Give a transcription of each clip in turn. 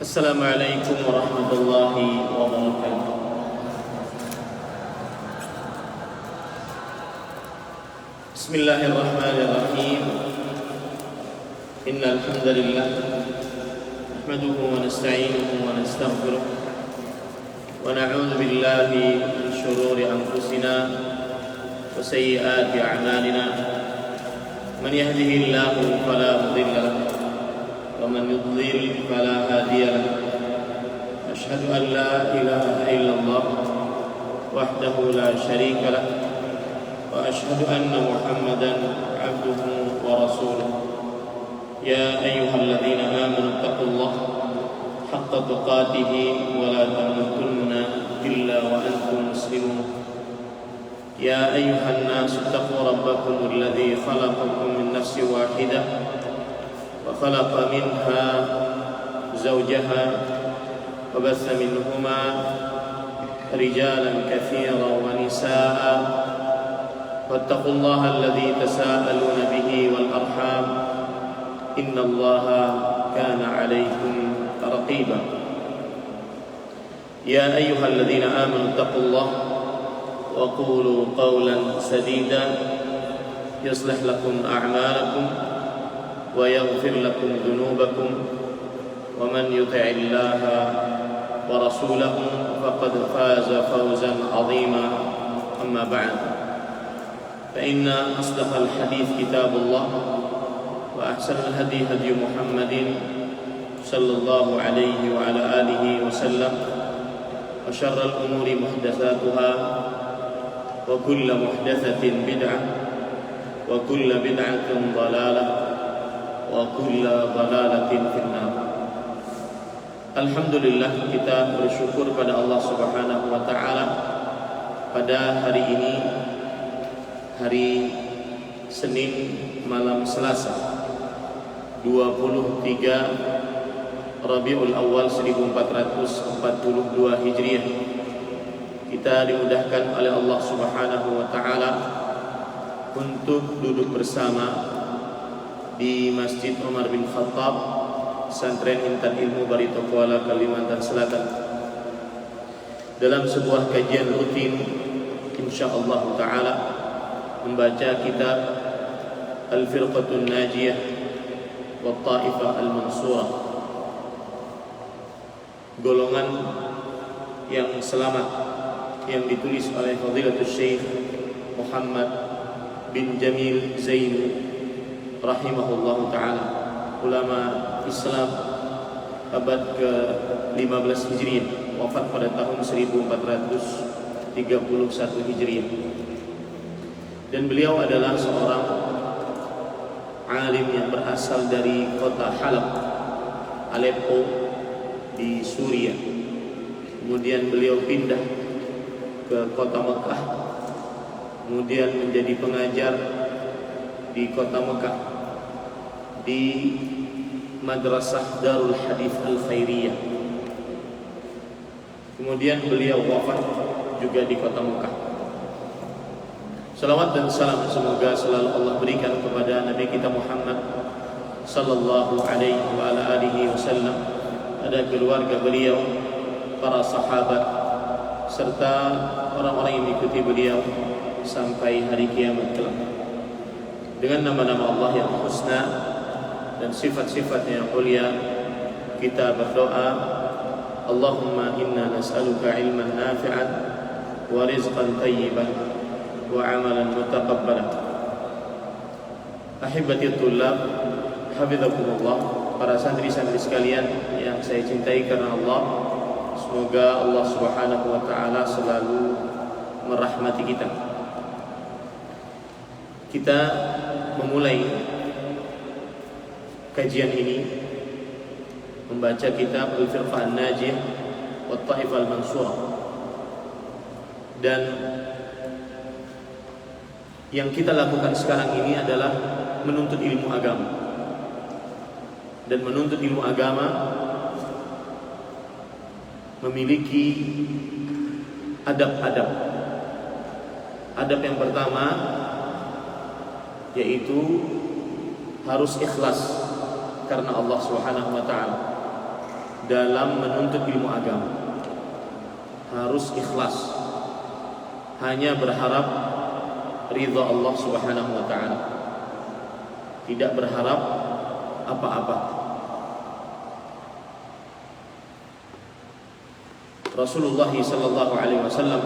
Assalamualaikum warahmatullahi wabarakatuh. Bismillahirrahmanirrahim. Innal hamdalillah nahmaduhu wa nasta'inuhu wa nastaghfiruh wa na'udzu billahi min shururi anfusina wa sayyiati a'malina. Man yahdihillahu fala mudilla lahu ومن يضلل فلا هادي له. أشهد أن لا إله إلا الله وحده لا شريك له وأشهد أن محمدا عبده ورسوله. يا أيها الذين آمنوا اتقوا الله حق تقاته ولا تموتن إلا وأنتم مسلمون. يا أيها الناس اتقوا ربكم الذي خلقكم من نفس واحدة وخلق منها زوجها وبث منهما رجالا كثيرا ونساء واتقوا الله الذي تساءلون به والأرحام إن الله كان عليكم رقيبا. يا أيها الذين آمنوا اتقوا الله وقولوا قولا سديدا يصلح لكم أعمالكم ويغفر لكم ذنوبكم ومن يطع الله ورسوله فقد فاز فوزا عظيما. أما بعد فإن أصدق الحديث كتاب الله وأحسن الهدي هدي محمد صلى الله عليه وعلى آله وسلم وشر الأمور محدثاتها وكل محدثة بدعة وكل بدعة ضلالة wa kulla dhalalatin finnar. Alhamdulillah, kita bersyukur pada Allah Subhanahu wa taala pada hari ini, hari Senin malam Selasa 23 Rabiul Awal 1442 Hijriah. Kita dimudahkan oleh Allah Subhanahu wa taala untuk duduk bersama di Masjid Umar bin Khattab, Pesantren Intan Ilmu Barito Kuala, Kalimantan Selatan, dalam sebuah kajian rutin insyaallah taala membaca kitab Al-Firqatun Najiyah wa Ta'ifah Al-Mansurah, golongan yang selamat, yang ditulis oleh Fadilatul Syekh Muhammad bin Jamil Zainu rahimahullahu ta'ala, ulama Islam abad ke-15 Hijriah, wafat pada tahun 1431 Hijriah. Dan beliau adalah seorang alim yang berasal dari kota Halab, Aleppo di Suriah. Kemudian beliau pindah ke kota Mekah, kemudian menjadi pengajar di kota Mekah di Madrasah Darul Hadith Al-Khairiyah. Kemudian beliau wafat juga di kota Mekah. Salawat dan salam semoga selalu Allah berikan kepada Nabi kita Muhammad sallallahu alaihi wa ala alihi wasallam, ada keluarga beliau, para sahabat, serta orang-orang yang mengikuti beliau sampai hari kiamat kelak. Dengan nama-nama Allah yang husna dan sifat-sifatnya yang mulia, kita berdoa, Allahumma inna nas'aluka ilman nafi'an wa rizqan tayyiban wa amalan mutaqabbalan. Ahibati tullab, hafizakumullah, para santri-santri sekalian yang saya cintai karena Allah, semoga Allah Subhanahu wa taala selalu merahmati kita. Kita memulai kajian ini membaca kitab Al-Firqah An-Najiyah wa Ta'ifah Al-Mansurah, dan yang kita lakukan sekarang ini adalah menuntut ilmu agama. Dan menuntut ilmu agama memiliki adab-adab. Adab yang pertama yaitu harus ikhlas karena Allah Subhanahu wa taala. dalam menuntut ilmu agama. Harus ikhlas, hanya berharap ridha Allah Subhanahu wa taala, tidak berharap apa-apa. Rasulullah sallallahu alaihi wasallam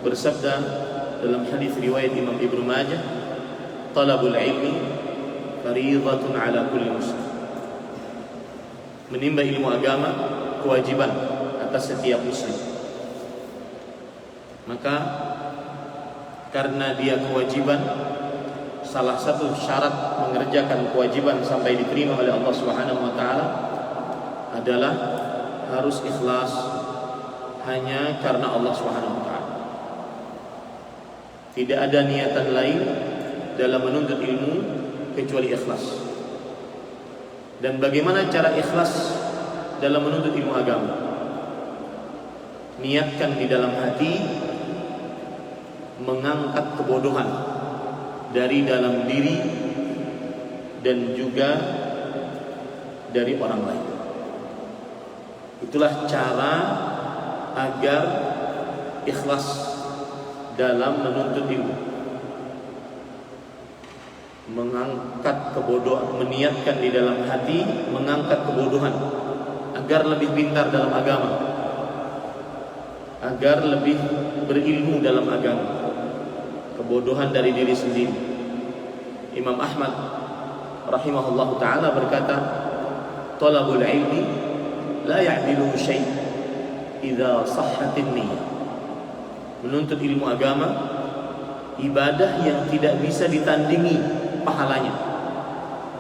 bersabda dalam hadis riwayat Imam Ibnu Majah, "Talabul ilmi fariidhatun 'ala kulli muslim." Menimba ilmu agama kewajiban atas setiap muslim. Maka karena dia kewajiban, salah satu syarat mengerjakan kewajiban sampai diterima oleh Allah Subhanahu wa taala adalah harus ikhlas hanya karena Allah Subhanahu wa taala. Tidak ada niatan lain dalam menuntut ilmu kecuali ikhlas. Dan bagaimana cara ikhlas dalam menuntut ilmu agama? Niatkan di dalam hati mengangkat kebodohan dari dalam diri dan juga dari orang lain. Itulah cara agar ikhlas dalam menuntut ilmu. Mengangkat kebodohan, meniatkan di dalam hati mengangkat kebodohan agar lebih pintar dalam agama, agar lebih berilmu dalam agama. Kebodohan dari diri sendiri. Imam Ahmad rahimahullahu taala berkata, "Talabul ilmi la ya'diluhu syai' idza sahhatin niyyah." Menuntut ilmu agama ibadah yang tidak bisa ditandingi pahalanya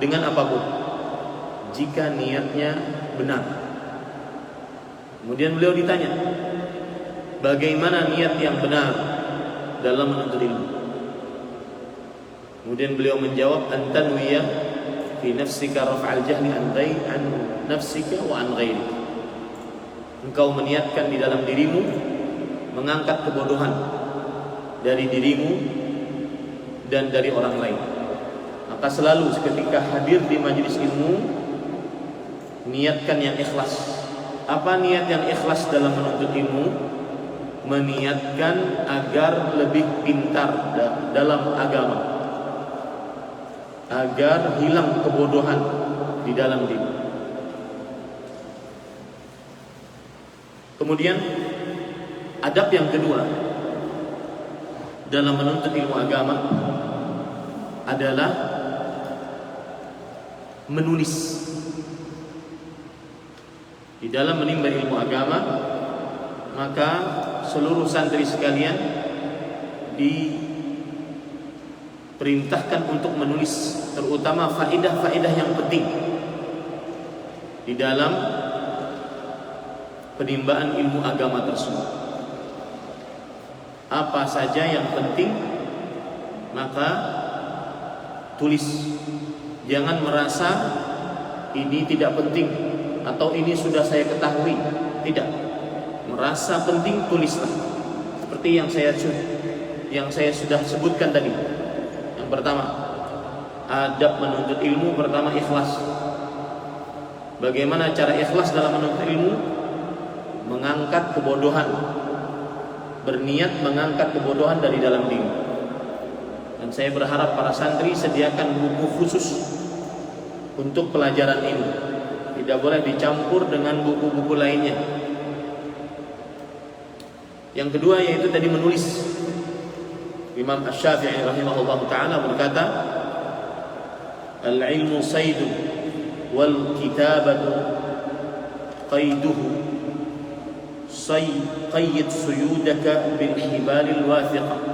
dengan apapun jika niatnya benar. Kemudian beliau ditanya, bagaimana niat yang benar dalam menuntut ilmu? Kemudian beliau menjawab, antanwiya fi nafsika raf'al jahli an nafsika wa an ghairi. Engkau meniatkan di dalam dirimu mengangkat kebodohan dari dirimu dan dari orang lain. Maka selalu ketika hadir di majelis ilmu, niatkan yang ikhlas. Apa niat yang ikhlas dalam menuntut ilmu? Meniatkan agar lebih pintar dalam agama, agar hilang kebodohan di dalam diri. Kemudian adab yang kedua dalam menuntut ilmu agama adalah menulis. Di dalam menimba ilmu agama, maka seluruh santri sekalian diperintahkan untuk menulis, terutama faedah-faedah yang penting di dalam penimbaan ilmu agama tersebut. Apa saja yang penting maka tulis. Jangan merasa ini tidak penting atau ini sudah saya ketahui. Tidak. Merasa penting, tulislah. Seperti yang saya sudah sebutkan tadi. Yang pertama, adab menuntut ilmu pertama ikhlas. Bagaimana cara ikhlas dalam menuntut ilmu? Mengangkat kebodohan. Berniat mengangkat kebodohan dari dalam diri. Dan saya berharap para santri sediakan buku khusus untuk pelajaran ini. Tidak boleh dicampur dengan buku-buku lainnya. Yang kedua yaitu tadi menulis. Imam Asy-Syafi'i rahimahullah taala berkata, "Al-ilmu saydu wal kitabatu qayduhu. Qayyid suyudaka bil hibalil wathiqah.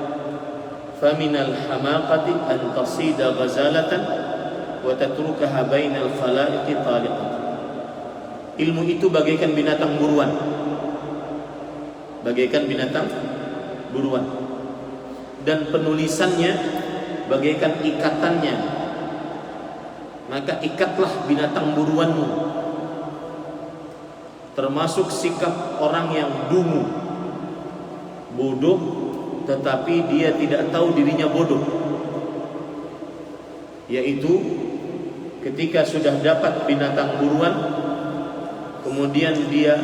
فمن الحماقة أن تصيد غزالة وتتركها بين الخلائق طالقة." Ilmu itu bagaikan binatang buruan. Bagaikan binatang buruan. Dan penulisannya bagaikan ikatannya. Maka ikatlah binatang buruanmu. Termasuk sikap orang yang dungu, bodoh, tetapi dia tidak tahu dirinya bodoh, yaitu ketika sudah dapat binatang buruan kemudian dia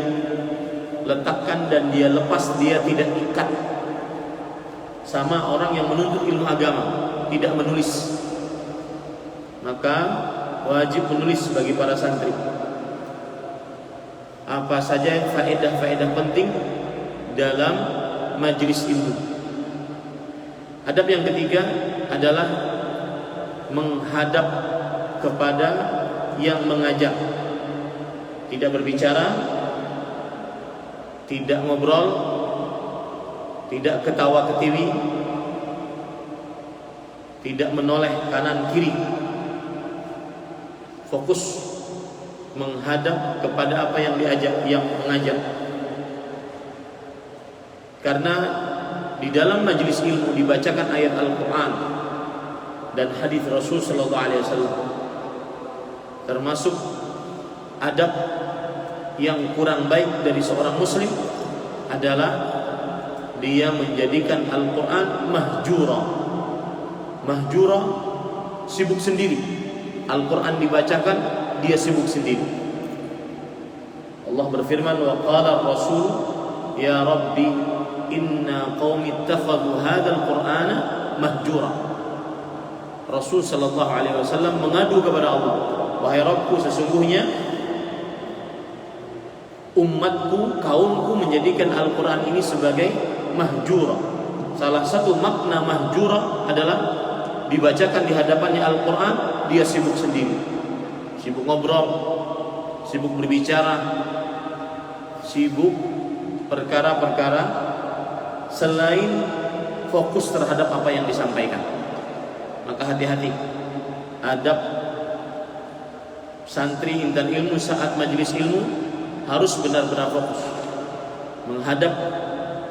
letakkan dan dia lepas, dia tidak ikat. Sama orang yang menuntut ilmu agama, tidak menulis, maka wajib menulis bagi para santri apa saja faedah-faedah penting dalam majelis ilmu. Adab yang ketiga adalah menghadap kepada yang mengajar, tidak berbicara, tidak ngobrol, tidak ketawa ketiwi, tidak menoleh kanan kiri. Fokus menghadap kepada apa yang diajak, yang mengajar. Karena di dalam majelis ilmu dibacakan ayat Al-Quran dan hadis Rasul sallallahu alaihi wasallam. Termasuk adab yang kurang baik dari seorang muslim adalah dia menjadikan Al-Quran mahjura. Mahjura, sibuk sendiri. Al-Quran dibacakan, dia sibuk sendiri. Allah berfirman, wa qala ar-rasul ya rabbi inna qaumi ittakhadhu hadzal qur'ana mahjura. Rasul sallallahu alaihi wasallam mengadu kepada Allah, wahai Rabbku, sesungguhnya umatku, kaumku menjadikan Al-Quran ini sebagai mahjura. Salah satu makna mahjura adalah dibacakan di hadapannya Al-Quran, dia sibuk sendiri, sibuk ngobrol, sibuk berbicara, sibuk perkara-perkara selain fokus terhadap apa yang disampaikan. Maka hati-hati, adab santri intan ilmu saat majelis ilmu harus benar-benar fokus menghadap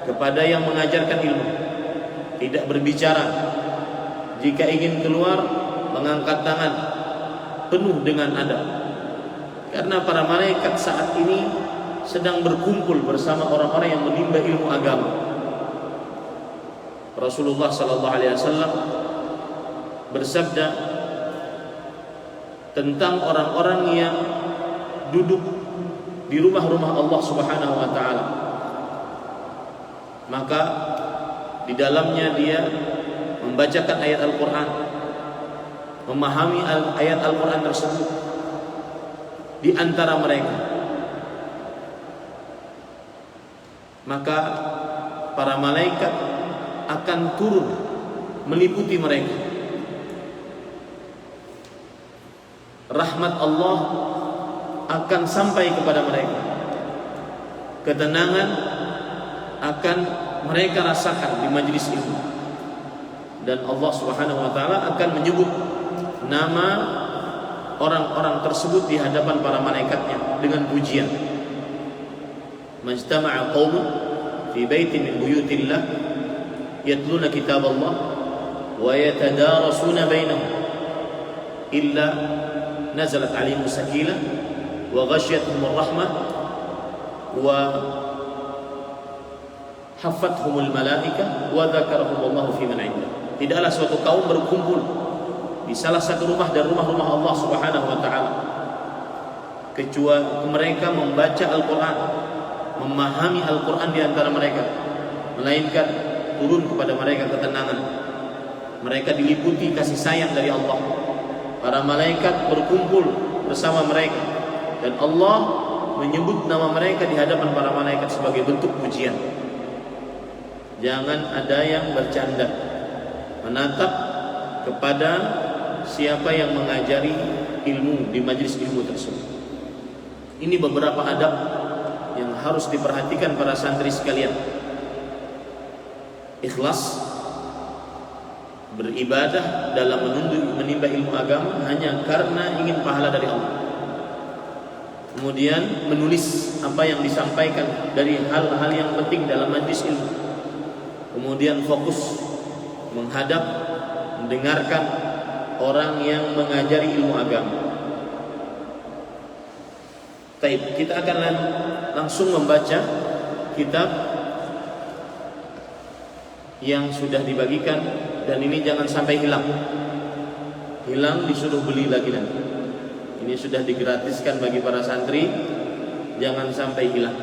kepada yang mengajarkan ilmu, tidak berbicara. Jika ingin keluar, mengangkat tangan, penuh dengan adab. Karena para malaikat saat ini sedang berkumpul bersama orang-orang yang menimba ilmu agama. Rasulullah sallallahu alaihi wasallam bersabda tentang orang-orang yang duduk di rumah-rumah Allah Subhanahu wa taala, maka di dalamnya dia membacakan ayat Al-Quran, memahami ayat Al-Quran tersebut. Di antara mereka, maka para malaikat akan turun meliputi mereka. Rahmat Allah akan sampai kepada mereka. Ketenangan akan mereka rasakan di majelis ilmu. Dan Allah Subhanahu wa taala akan menyebut nama orang-orang tersebut di hadapan para malaikatnya dengan pujian. Majtama'a qaumun fi baitin min buyutillah yatluna kitaballah wa yatadarasuna bainahum illa nazalat 'alaihim sakinah wa ghashiyatuhumur rahmah wa haffathumul malaikah wa dzakarahumullahu fi man 'indah. Tidaklah suatu kaum berkumpul di salah satu rumah dari rumah-rumah Allah Subhanahu wa taala kecuali mereka membaca Al-Quran, memahami Al-Quran di antara mereka, melainkan turun kepada mereka ketenangan. Mereka diliputi kasih sayang dari Allah. Para malaikat berkumpul bersama mereka dan Allah menyebut nama mereka di hadapan para malaikat sebagai bentuk pujian. Jangan ada yang bercanda menatap kepada siapa yang mengajari ilmu di majelis ilmu tersebut. Ini beberapa adab yang harus diperhatikan para santri sekalian. Ikhlas beribadah dalam menimba ilmu agama hanya karena ingin pahala dari Allah. Kemudian menulis apa yang disampaikan dari hal-hal yang penting dalam majelis ilmu. Kemudian fokus menghadap, mendengarkan orang yang mengajari ilmu agama. Baik, kita akan langsung membaca kitab yang sudah dibagikan, dan ini jangan sampai hilang. Hilang disuruh beli lagi nanti. Ini sudah digratiskan bagi para santri jangan sampai hilang.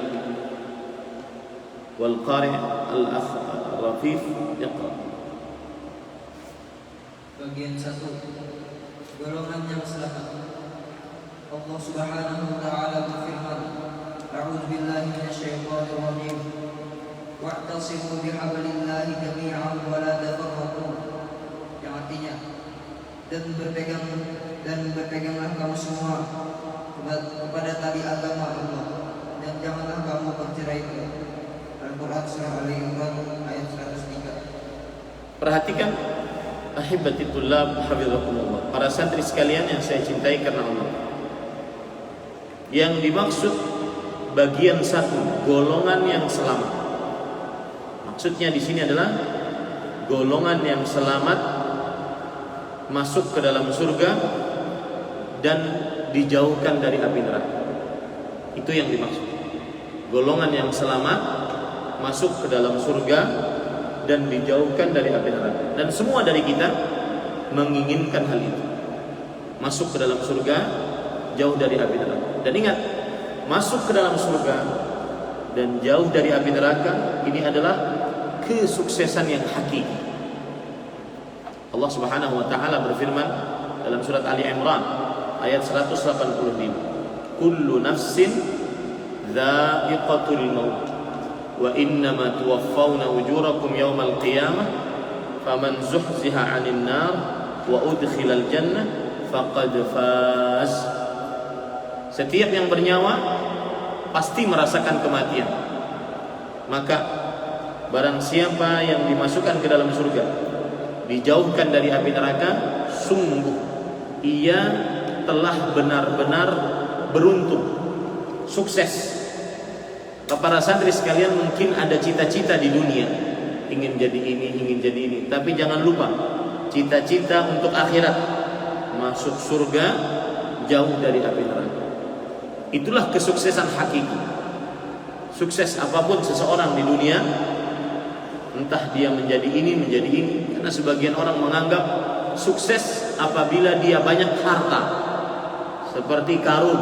Wal qari' al-akh Rafif Iqra. Bagian 1, golongan yang selamat. Allah Subhanahu wa taala berfirman, A'udzu billahi minasyaitonir rajim. Wa'tasimu bihablillahi jami'an wa la tafarraqu. Yang artinya, dan berpeganglah kamu semua kepada tali agama Allah, dan janganlah kamu bercerai-berai. Al-Qur'an surah Al-Imran ayat 103. Perhatikan, ahibati tullab hafizakumullah, para santri sekalian yang saya cintai karena Allah. Yang dimaksud bagian 1, golongan yang selamat. Maksudnya di sini adalah golongan yang selamat masuk ke dalam surga dan dijauhkan dari api neraka. Itu yang dimaksud. Golongan yang selamat masuk ke dalam surga dan dijauhkan dari api neraka. Dan semua dari kita menginginkan hal itu. Masuk ke dalam surga, jauh dari api neraka. Dan ingat, masuk ke dalam surga dan jauh dari api neraka ini adalah kesuksesan yang hakiki. Allah Subhanahu wa taala berfirman dalam surat Ali Imran ayat 185. Kullu nafsin dha'iqatul maut wa innama tuwaffawna ujurakum yawmal qiyamah faman zuhziha 'anil nar wa udkhilal jannah faqad faz. Setiap yang bernyawa pasti merasakan kematian. Maka barang siapa yang dimasukkan ke dalam surga, dijauhkan dari api neraka, sungguh ia telah benar-benar beruntung, sukses. Para santri sekalian, mungkin ada cita-cita di dunia, ingin jadi ini, ingin jadi ini, tapi jangan lupa cita-cita untuk akhirat, masuk surga, jauh dari api neraka. Itulah kesuksesan hakiki. Sukses apapun seseorang di dunia, entah dia menjadi ini, menjadi ini. Karena sebagian orang menganggap sukses apabila dia banyak harta. Seperti Qarun,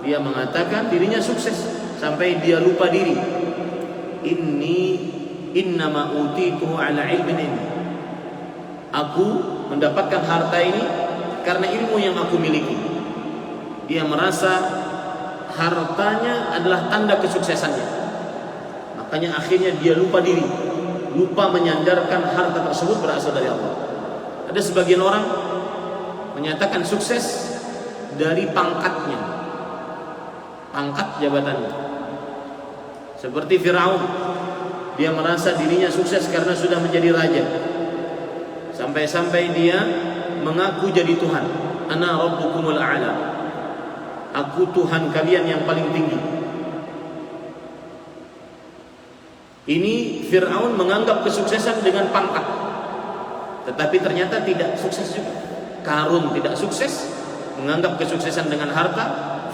dia mengatakan dirinya sukses sampai dia lupa diri. Innama utituhu ala ilmin ini. Aku mendapatkan harta ini karena ilmu yang aku miliki. Dia merasa hartanya adalah tanda kesuksesannya. Makanya akhirnya dia lupa diri, lupa menyandarkan harta tersebut berasal dari Allah. Ada sebagian orang menyatakan sukses dari pangkatnya, pangkat jabatannya. Seperti Firaun, dia merasa dirinya sukses karena sudah menjadi raja. Sampai-sampai dia mengaku jadi Tuhan. Ana rabbukumul a'la. Aku Tuhan kalian yang paling tinggi. Ini Fir'aun menganggap kesuksesan dengan pangkat, tetapi ternyata tidak sukses juga. Qarun tidak sukses, menganggap kesuksesan dengan harta.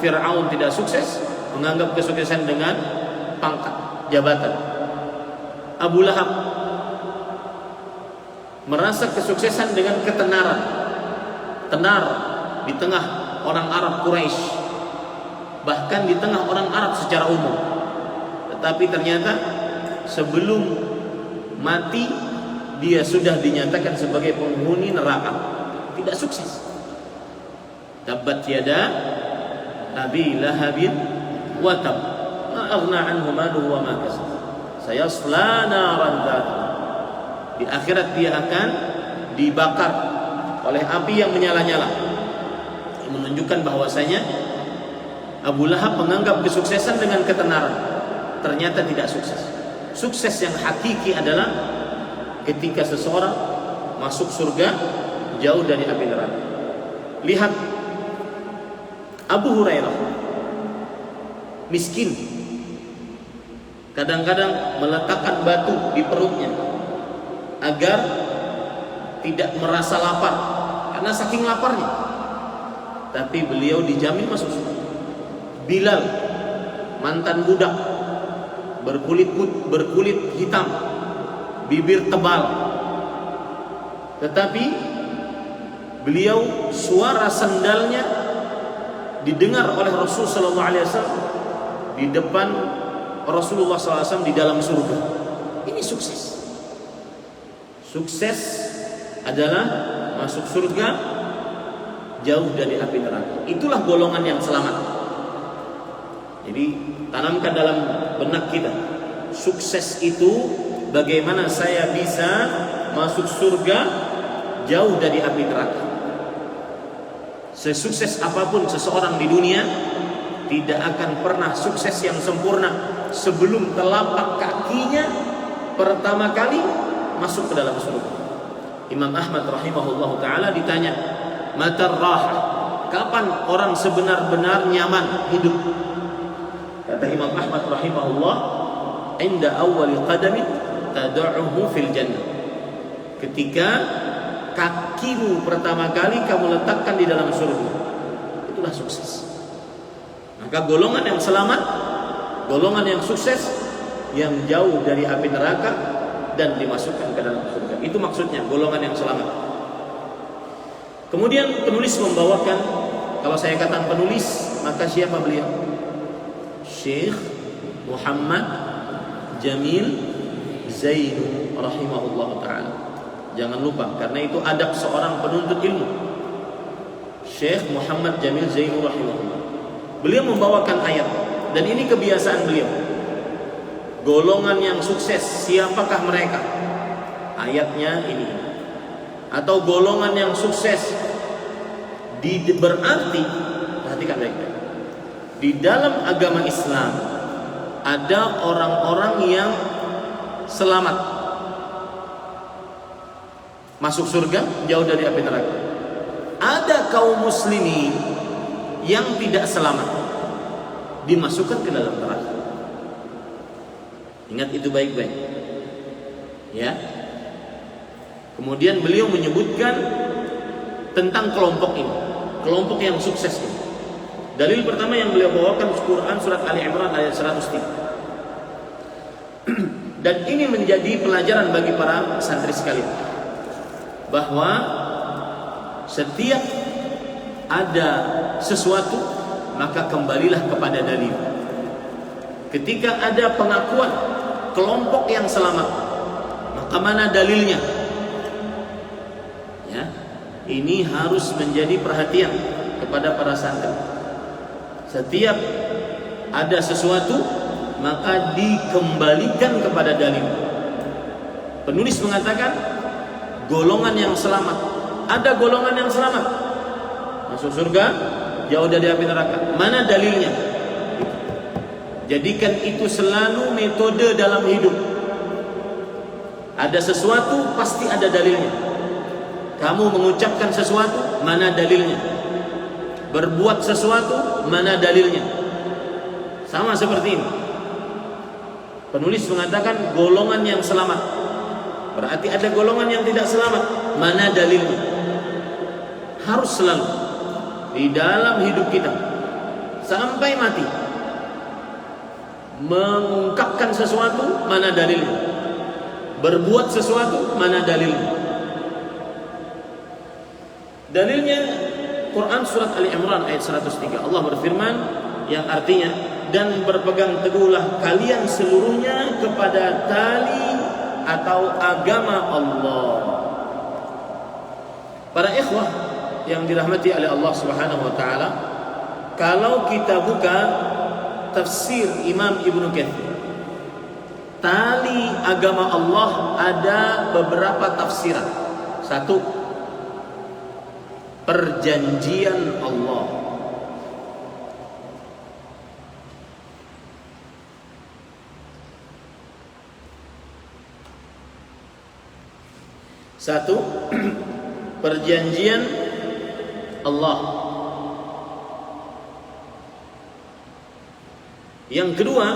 Fir'aun tidak sukses, menganggap kesuksesan dengan pangkat, jabatan. Abu Lahab merasa kesuksesan dengan ketenaran, tenar di tengah orang Arab Quraisy, bahkan di tengah orang Arab secara umum. Tetapi ternyata sebelum mati dia sudah dinyatakan sebagai penghuni neraka, tidak sukses. Tabbat yada Abi Lahabin wa tab, ma aghna anhu maluhu wa ma kasab, sayasla naran dzata. Di akhirat dia akan dibakar oleh api yang menyala-nyala. Ini menunjukkan bahwasanya Abu Lahab menganggap kesuksesan dengan ketenaran, ternyata tidak sukses. Sukses yang hakiki adalah ketika seseorang masuk surga, jauh dari api neraka. Lihat Abu Hurairah, miskin, kadang-kadang meletakkan batu di perutnya agar tidak merasa lapar karena saking laparnya, tapi beliau dijamin masuk surga. Bilal, mantan budak, berkulit hitam, bibir tebal, tetapi beliau suara sendalnya didengar oleh Rasul sallallahu alaihi wasallam di depan Rasulullah SAW di dalam surga. Ini sukses. Sukses adalah masuk surga, jauh dari api neraka. Itulah golongan yang selamat. Jadi tanamkan dalam benak kita, sukses itu bagaimana saya bisa masuk surga, jauh dari api neraka. Sesukses apapun seseorang di dunia, tidak akan pernah sukses yang sempurna sebelum telapak kakinya pertama kali masuk ke dalam surga. Imam Ahmad rahimahullah ta'ala ditanya, matar raha, kapan orang sebenar-benar nyaman hidup? Kata Imam Ahmad rahimahullah, inda awwali qadamin tad'uhu fil jannah, ketika kakimu pertama kali kamu letakkan di dalam surga, itulah sukses. Maka golongan yang selamat, golongan yang sukses, yang jauh dari api neraka dan dimasukkan ke dalam surga. Itu maksudnya golongan yang selamat. Kemudian penulis membawakan, kalau saya katakan penulis, maka siapa beliau? Syekh Muhammad Jamil Zainu rahimahullah ta'ala. Jangan lupa, karena itu adab seorang penuntut ilmu. Syekh Muhammad Jamil Zainu rahimahullah. Beliau membawakan ayat, dan ini kebiasaan beliau. Golongan yang sukses, siapakah mereka? Ayatnya ini. Atau golongan yang sukses, berarti, perhatikan baik-baik, di dalam agama Islam ada orang-orang yang selamat, masuk surga, jauh dari api neraka. Ada kaum muslimin yang tidak selamat, dimasukkan ke dalam neraka. Ingat itu baik-baik, ya. Kemudian beliau menyebutkan tentang kelompok ini, kelompok yang sukses ini. Dalil pertama yang beliau bawakan Quran surat Ali Imran ayat 103. Dan ini menjadi pelajaran bagi para santri sekalian, bahwa setiap ada sesuatu, maka kembalilah kepada dalil. Ketika ada pengakuan kelompok yang selamat, maka mana dalilnya? Ya, ini harus menjadi perhatian kepada para santri. Setiap ada sesuatu, maka dikembalikan kepada dalil. Penulis mengatakan golongan yang selamat. Ada golongan yang selamat, masuk surga, jauh dari api neraka. Mana dalilnya? Jadikan itu selalu metode dalam hidup. Ada sesuatu, pasti ada dalilnya. Kamu mengucapkan sesuatu, mana dalilnya? Berbuat sesuatu, mana dalilnya? Sama seperti ini. Penulis mengatakan golongan yang selamat, berarti ada golongan yang tidak selamat. Mana dalilnya? Harus selalu di dalam hidup kita sampai mati mengungkapkan sesuatu, mana dalilnya? Berbuat sesuatu, mana dalilnya? Dalilnya Quran surat Ali Imran ayat 103. Allah berfirman yang artinya, dan berpegang teguhlah kalian seluruhnya kepada tali atau agama Allah. Para ikhwah yang dirahmati oleh Allah Subhanahu wa taala, kalau kita buka tafsir Imam Ibnu Katsir, tali agama Allah ada beberapa tafsiran. Satu, perjanjian Allah. Satu, perjanjian Allah. Yang kedua,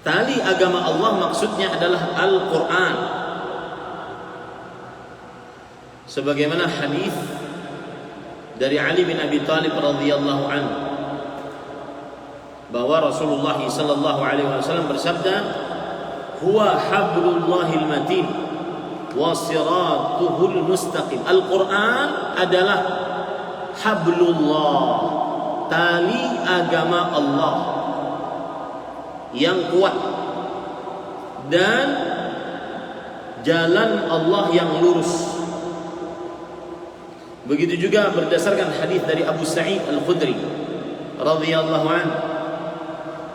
tali agama Allah maksudnya adalah Al-Quran. Sebagaimana hadis dari Ali bin Abi Thalib radhiyallahu anhu, bahwa Rasulullah sallallahu alaihi wasallam bersabda, huwa hablullahil matin wa siratuhul mustaqim. Al-Quran adalah hablullah, tali agama Allah yang kuat dan jalan Allah yang lurus. Begitu juga berdasarkan hadis dari Abu Sa'id Al-Khudri radhiyallahu anhu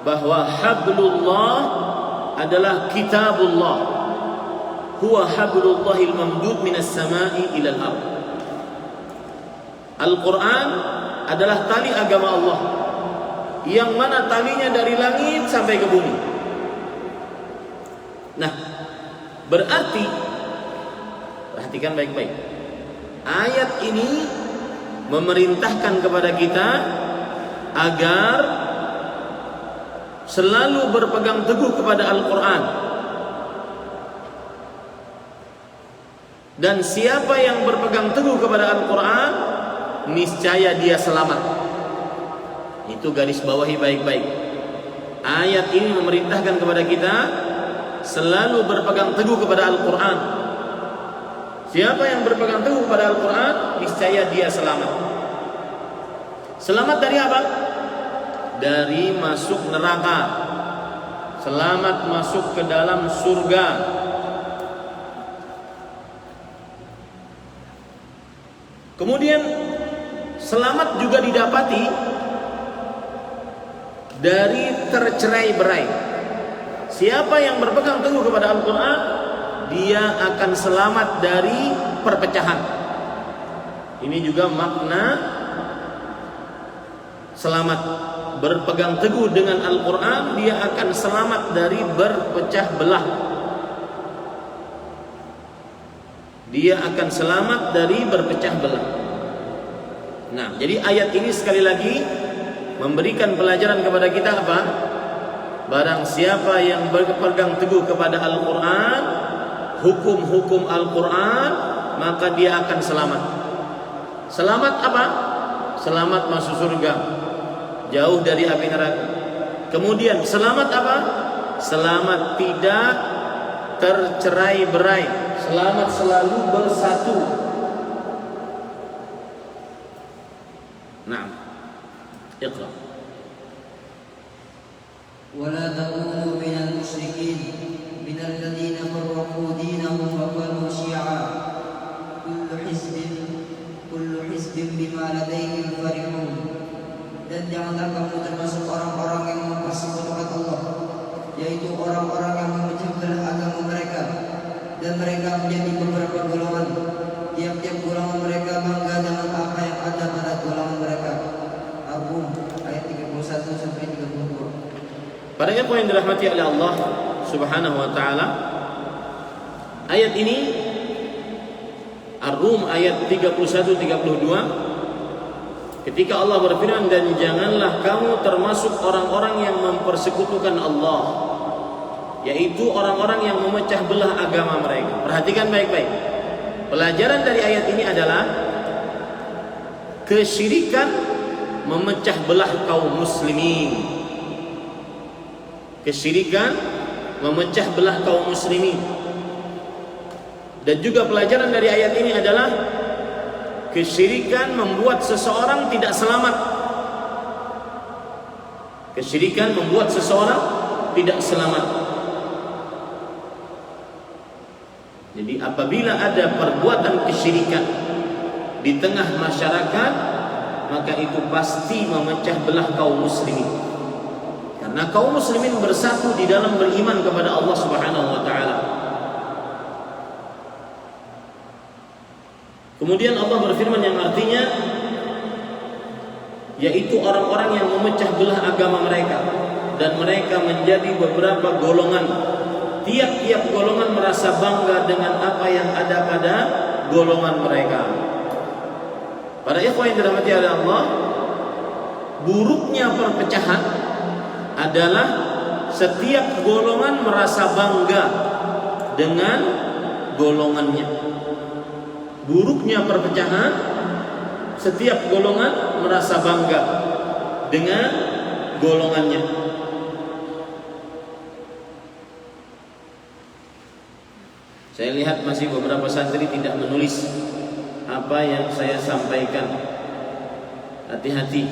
bahwa hablullah adalah kitabullah, huwa hablullahil mamdud minas sama'i ilal ardh. Al-Quran adalah tali agama Allah yang mana talinya dari langit sampai ke bumi. Nah, berarti perhatikan baik-baik, ayat ini memerintahkan kepada kita agar selalu berpegang teguh kepada Al-Quran. Dan siapa yang berpegang teguh kepada Al-Quran, niscaya dia selamat. Itu garis bawahi baik-baik. Ayat ini memerintahkan kepada kita selalu berpegang teguh kepada Al-Quran. Siapa yang berpegang teguh kepada Al-Quran, niscaya dia selamat. Selamat dari apa? Dari masuk neraka. Selamat masuk ke dalam surga. Kemudian selamat juga didapati dari tercerai-berai. Siapa yang berpegang teguh kepada Al-Quran, dia akan selamat dari perpecahan. Ini juga makna selamat. Berpegang teguh dengan Al-Quran, dia akan selamat dari berpecah belah. Dia akan selamat dari berpecah belah. Nah, jadi ayat ini sekali lagi memberikan pelajaran kepada kita apa? Barang siapa yang berpegang teguh kepada Al-Quran, hukum-hukum Al-Quran, maka dia akan selamat. Selamat apa? Selamat masuk surga, jauh dari api neraka. Kemudian selamat apa? Selamat tidak tercerai-berai, selamat selalu bersatu. Nah, iqra. ولا تكونوا من المشركين من الذين فرقوا دينهم وكانوا شيعا كل حزب بما لديهم فرحون. Dan janganlah kamu termasuk orang-orang yang mempersekutukan Allah, yaitu orang-orang yang memecah belah agama mereka, dan mereka menjadi beberapa golongan. Tiap-tiap golongan mereka bangga dengan apa yang ada pada golongan mereka. Ar-Rum ayat 31 sampai 32. Para ikhwan yang dirahmati oleh Allah Subhanahu wa taala, ayat ini Ar-Rum ayat 31 32, ketika Allah berfirman, dan janganlah kamu termasuk orang-orang yang mempersekutukan Allah, yaitu orang-orang yang memecah belah agama mereka. Perhatikan baik-baik. Pelajaran dari ayat ini adalah kesyirikan memecah belah kaum muslimin. Kesyirikan memecah belah kaum muslimin. Dan juga pelajaran dari ayat ini adalah kesyirikan membuat seseorang tidak selamat. Kesyirikan membuat seseorang tidak selamat. Jadi apabila ada perbuatan kesyirikan di tengah masyarakat, maka itu pasti memecah belah kaum muslimin. Karena kaum muslimin bersatu di dalam beriman kepada Allah Subhanahu wa taala. Kemudian Allah berfirman yang artinya, yaitu orang-orang yang memecah belah agama mereka, dan mereka menjadi beberapa golongan. Tiap-tiap golongan merasa bangga dengan apa yang ada pada golongan mereka. Para ikhwan yang dirahmati oleh Allah, buruknya perpecahan adalah setiap golongan merasa bangga dengan golongannya. Buruknya perpecahan, setiap golongan merasa bangga dengan golongannya. Saya lihat masih beberapa santri tidak menulis apa yang saya sampaikan. Hati-hati.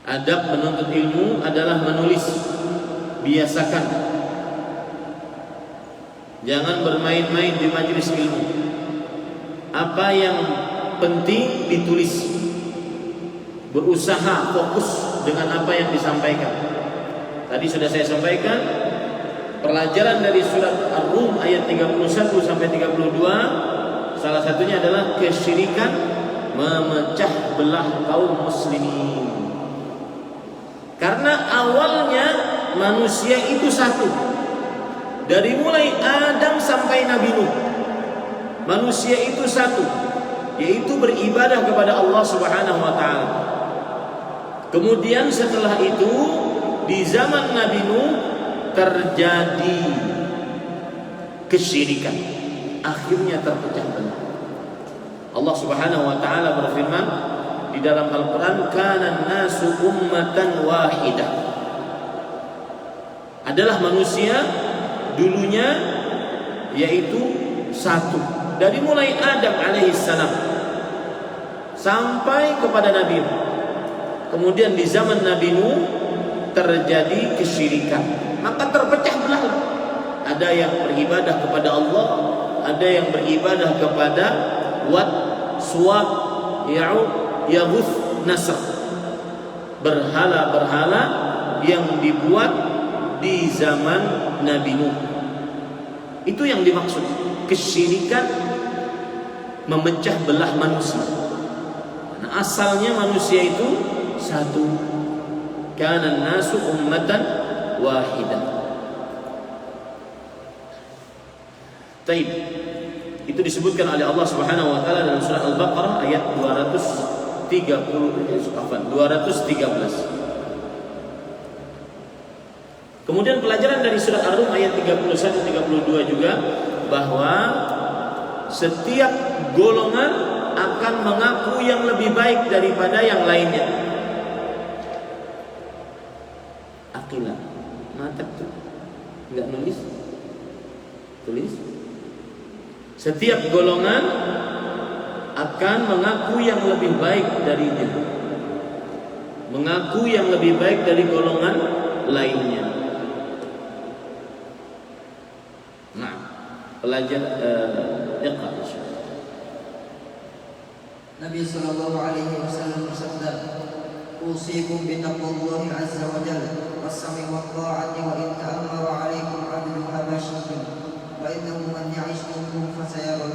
Adab menuntut ilmu adalah menulis. Biasakan. Jangan bermain-main di majelis ilmu. Apa yang penting ditulis. Berusaha fokus dengan apa yang disampaikan. Tadi sudah saya sampaikan, pelajaran dari surat Ar-Rum ayat 31 sampai 32, salah satunya adalah kesyirikan memecah belah kaum muslimin. Karena awalnya manusia itu satu. Dari mulai Adam sampai Nabi Nuh, manusia itu satu, yaitu beribadah kepada Allah Subhanahu wa taala. Kemudian setelah itu di zaman Nabi Nuh terjadi kesyirikan, akhirnya terpecah belah. Allah Subhanahu wa taala berfirman di dalam Al-Qur'an, "Kana an-nasu ummatan wahidah." Adalah manusia dulunya yaitu satu. Dari mulai Adam alaihissalam sampai kepada Nabi Nuh. Kemudian di zaman Nabi Nuh terjadi kesyirikan, maka terpecah belah. Ada yang beribadah kepada Allah, ada yang beribadah kepada Wat, Suwa, Ya'uq, Yaguth, Nasr, berhala-berhala yang dibuat di zaman Nabi Nuh. Itu yang dimaksud kesyirikan memecah belah manusia. Nah, asalnya manusia itu satu. Kana an-nasu ummatan wahidah. Taib. Itu disebutkan oleh Allah Subhanahu wa taala dalam surah Al-Baqarah ayat 213. Kemudian pelajaran dari surah Ar-Rum ayat 31-32 juga, bahwa setiap golongan akan mengaku yang lebih baik daripada yang lainnya. Aqilah, mantap tuh. Enggak nulis? Tulis. Setiap golongan akan mengaku yang lebih baik darinya, mengaku yang lebih baik dari golongan lainnya. Nah, pelajar Iqra. Nabi sallallahu alaihi wasallam bersabda, "Usikum bi taqwallahi azza wa jalla was-sam'i wat-tha'ati wa in ta'ammara 'alaikum 'abdun habasyiyyun wa innahu man ya'ish minkum fasayara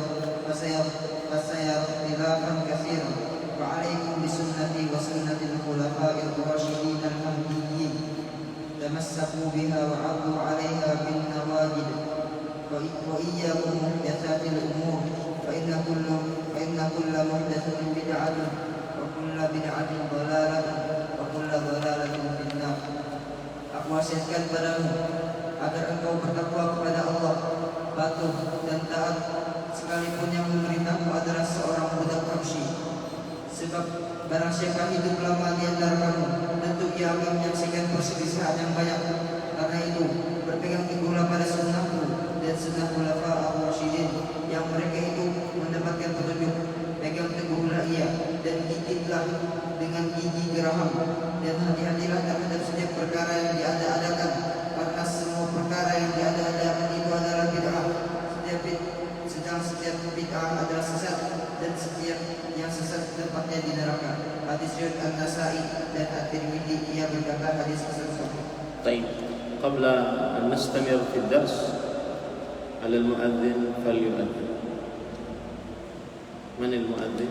ikhtilafan katsiran wa 'alaikum bi sunnati wa sunnatil khulafa'ir rasyidin al-mahdiyyin tamassaku biha wa 'addu 'alaiha bin nawajid wa iyyakum muhdatsatil umur fa inna kulla muhdatsatin bid'atun wa kulla bid'atin dhalalatun wa kulla dhalalatin finnar." Aku wasiatkan padamu agar engkau bertakwa kepada Allah, patuh dan taat, sekalipun yang memerintahmu adalah seorang budak Habsyi. Sebab barang siapa hidup lama di antara kamu, tentu ia akan menyaksikan perselisihan yang banyak. Karena itu, berpegang teguhlah pada sunnahku dan sunnah khulafa ar-rasyidin yang mereka itu mendapatkan petunjuk. Pegang teguhlah ia dan gigitlah dengan gigi geraham, dan hati-hatilah terhadap setiap perkara yang diada-adakan, karena semua perkara yang diada-adakan itu adalah bid'ah. Setiap bid'ah adalah sesat, dan setiap yang sesat tempatnya di neraka. Hadis riwayat An-Nasa'i dan At-Tirmidzi. Ia berkata hadis hasan sahih. طيب قبل أن نستمر في الدرس على المؤذن فليؤذن. من المؤذن؟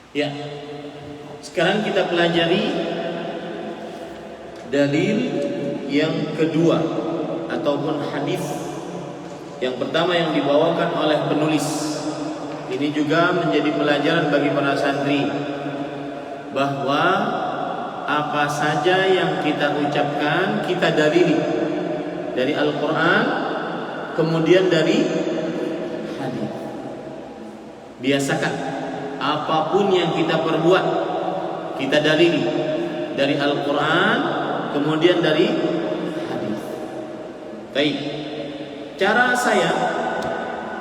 Ya, sekarang kita pelajari dalil yang kedua ataupun hadis yang pertama yang dibawakan oleh penulis. Ini juga menjadi pelajaran bagi para santri bahwa apa saja yang kita ucapkan kita dalili dari Al-Quran kemudian dari hadis. Biasakan apapun yang kita perbuat kita dalili dari Al-Quran kemudian dari hadis. Baik, cara saya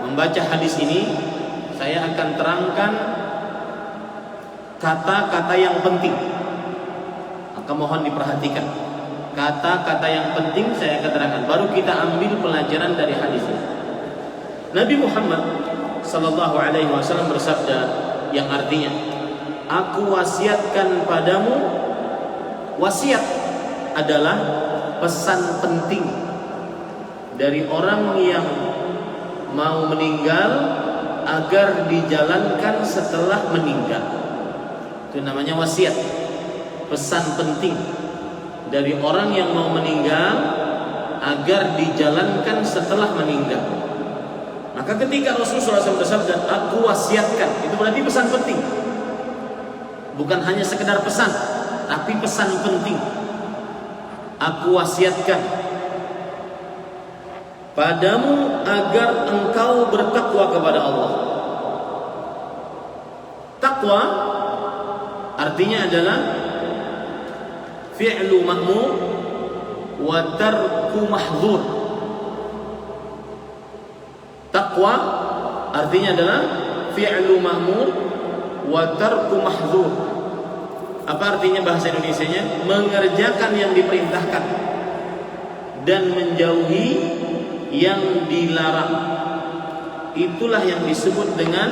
membaca hadis ini, saya akan terangkan kata-kata yang penting. Maka mohon diperhatikan kata-kata yang penting saya akan terangkan, baru kita ambil pelajaran dari hadis ini. Nabi Muhammad sallallahu alaihi wasallam bersabda yang artinya, aku wasiatkan padamu. Wasiat adalah pesan penting dari orang yang mau meninggal agar dijalankan setelah meninggal. Itu namanya wasiat. Pesan penting dari orang yang mau meninggal agar dijalankan setelah meninggal. Maka ketika Rasulullah SAW bersabda, aku wasiatkan, itu berarti pesan penting. Bukan hanya sekedar pesan, tapi pesan penting. Aku wasiatkan padamu agar engkau bertakwa kepada Allah. Takwa artinya adalah fi'lu ma'mur wa tarku mahdzur. Takwa artinya adalah fi'lu ma'mur wa tarku mahdzur. Apa artinya bahasa Indonesianya? Mengerjakan yang diperintahkan dan menjauhi yang dilarang. Itulah yang disebut dengan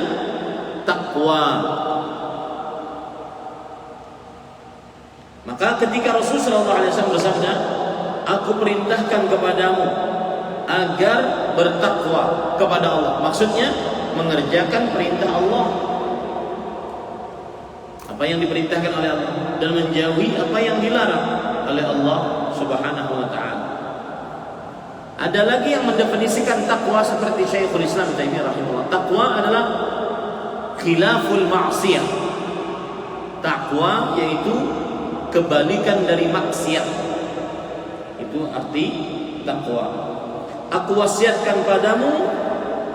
takwa. Maka ketika Rasulullah SAW bersabda, aku perintahkan kepadamu agar bertakwa kepada Allah, maksudnya mengerjakan perintah Allah, apa yang diperintahkan oleh Allah, dan menjauhi apa yang dilarang oleh Allah Subhanahu wa ta'ala. Ada lagi yang mendefinisikan takwa seperti Syekhul Islam Taimiyah rahimahullah. Takwa adalah khilaful ma'siyah. Takwa yaitu kebalikan dari maksiat. Itu arti takwa. Aku wasiatkan padamu,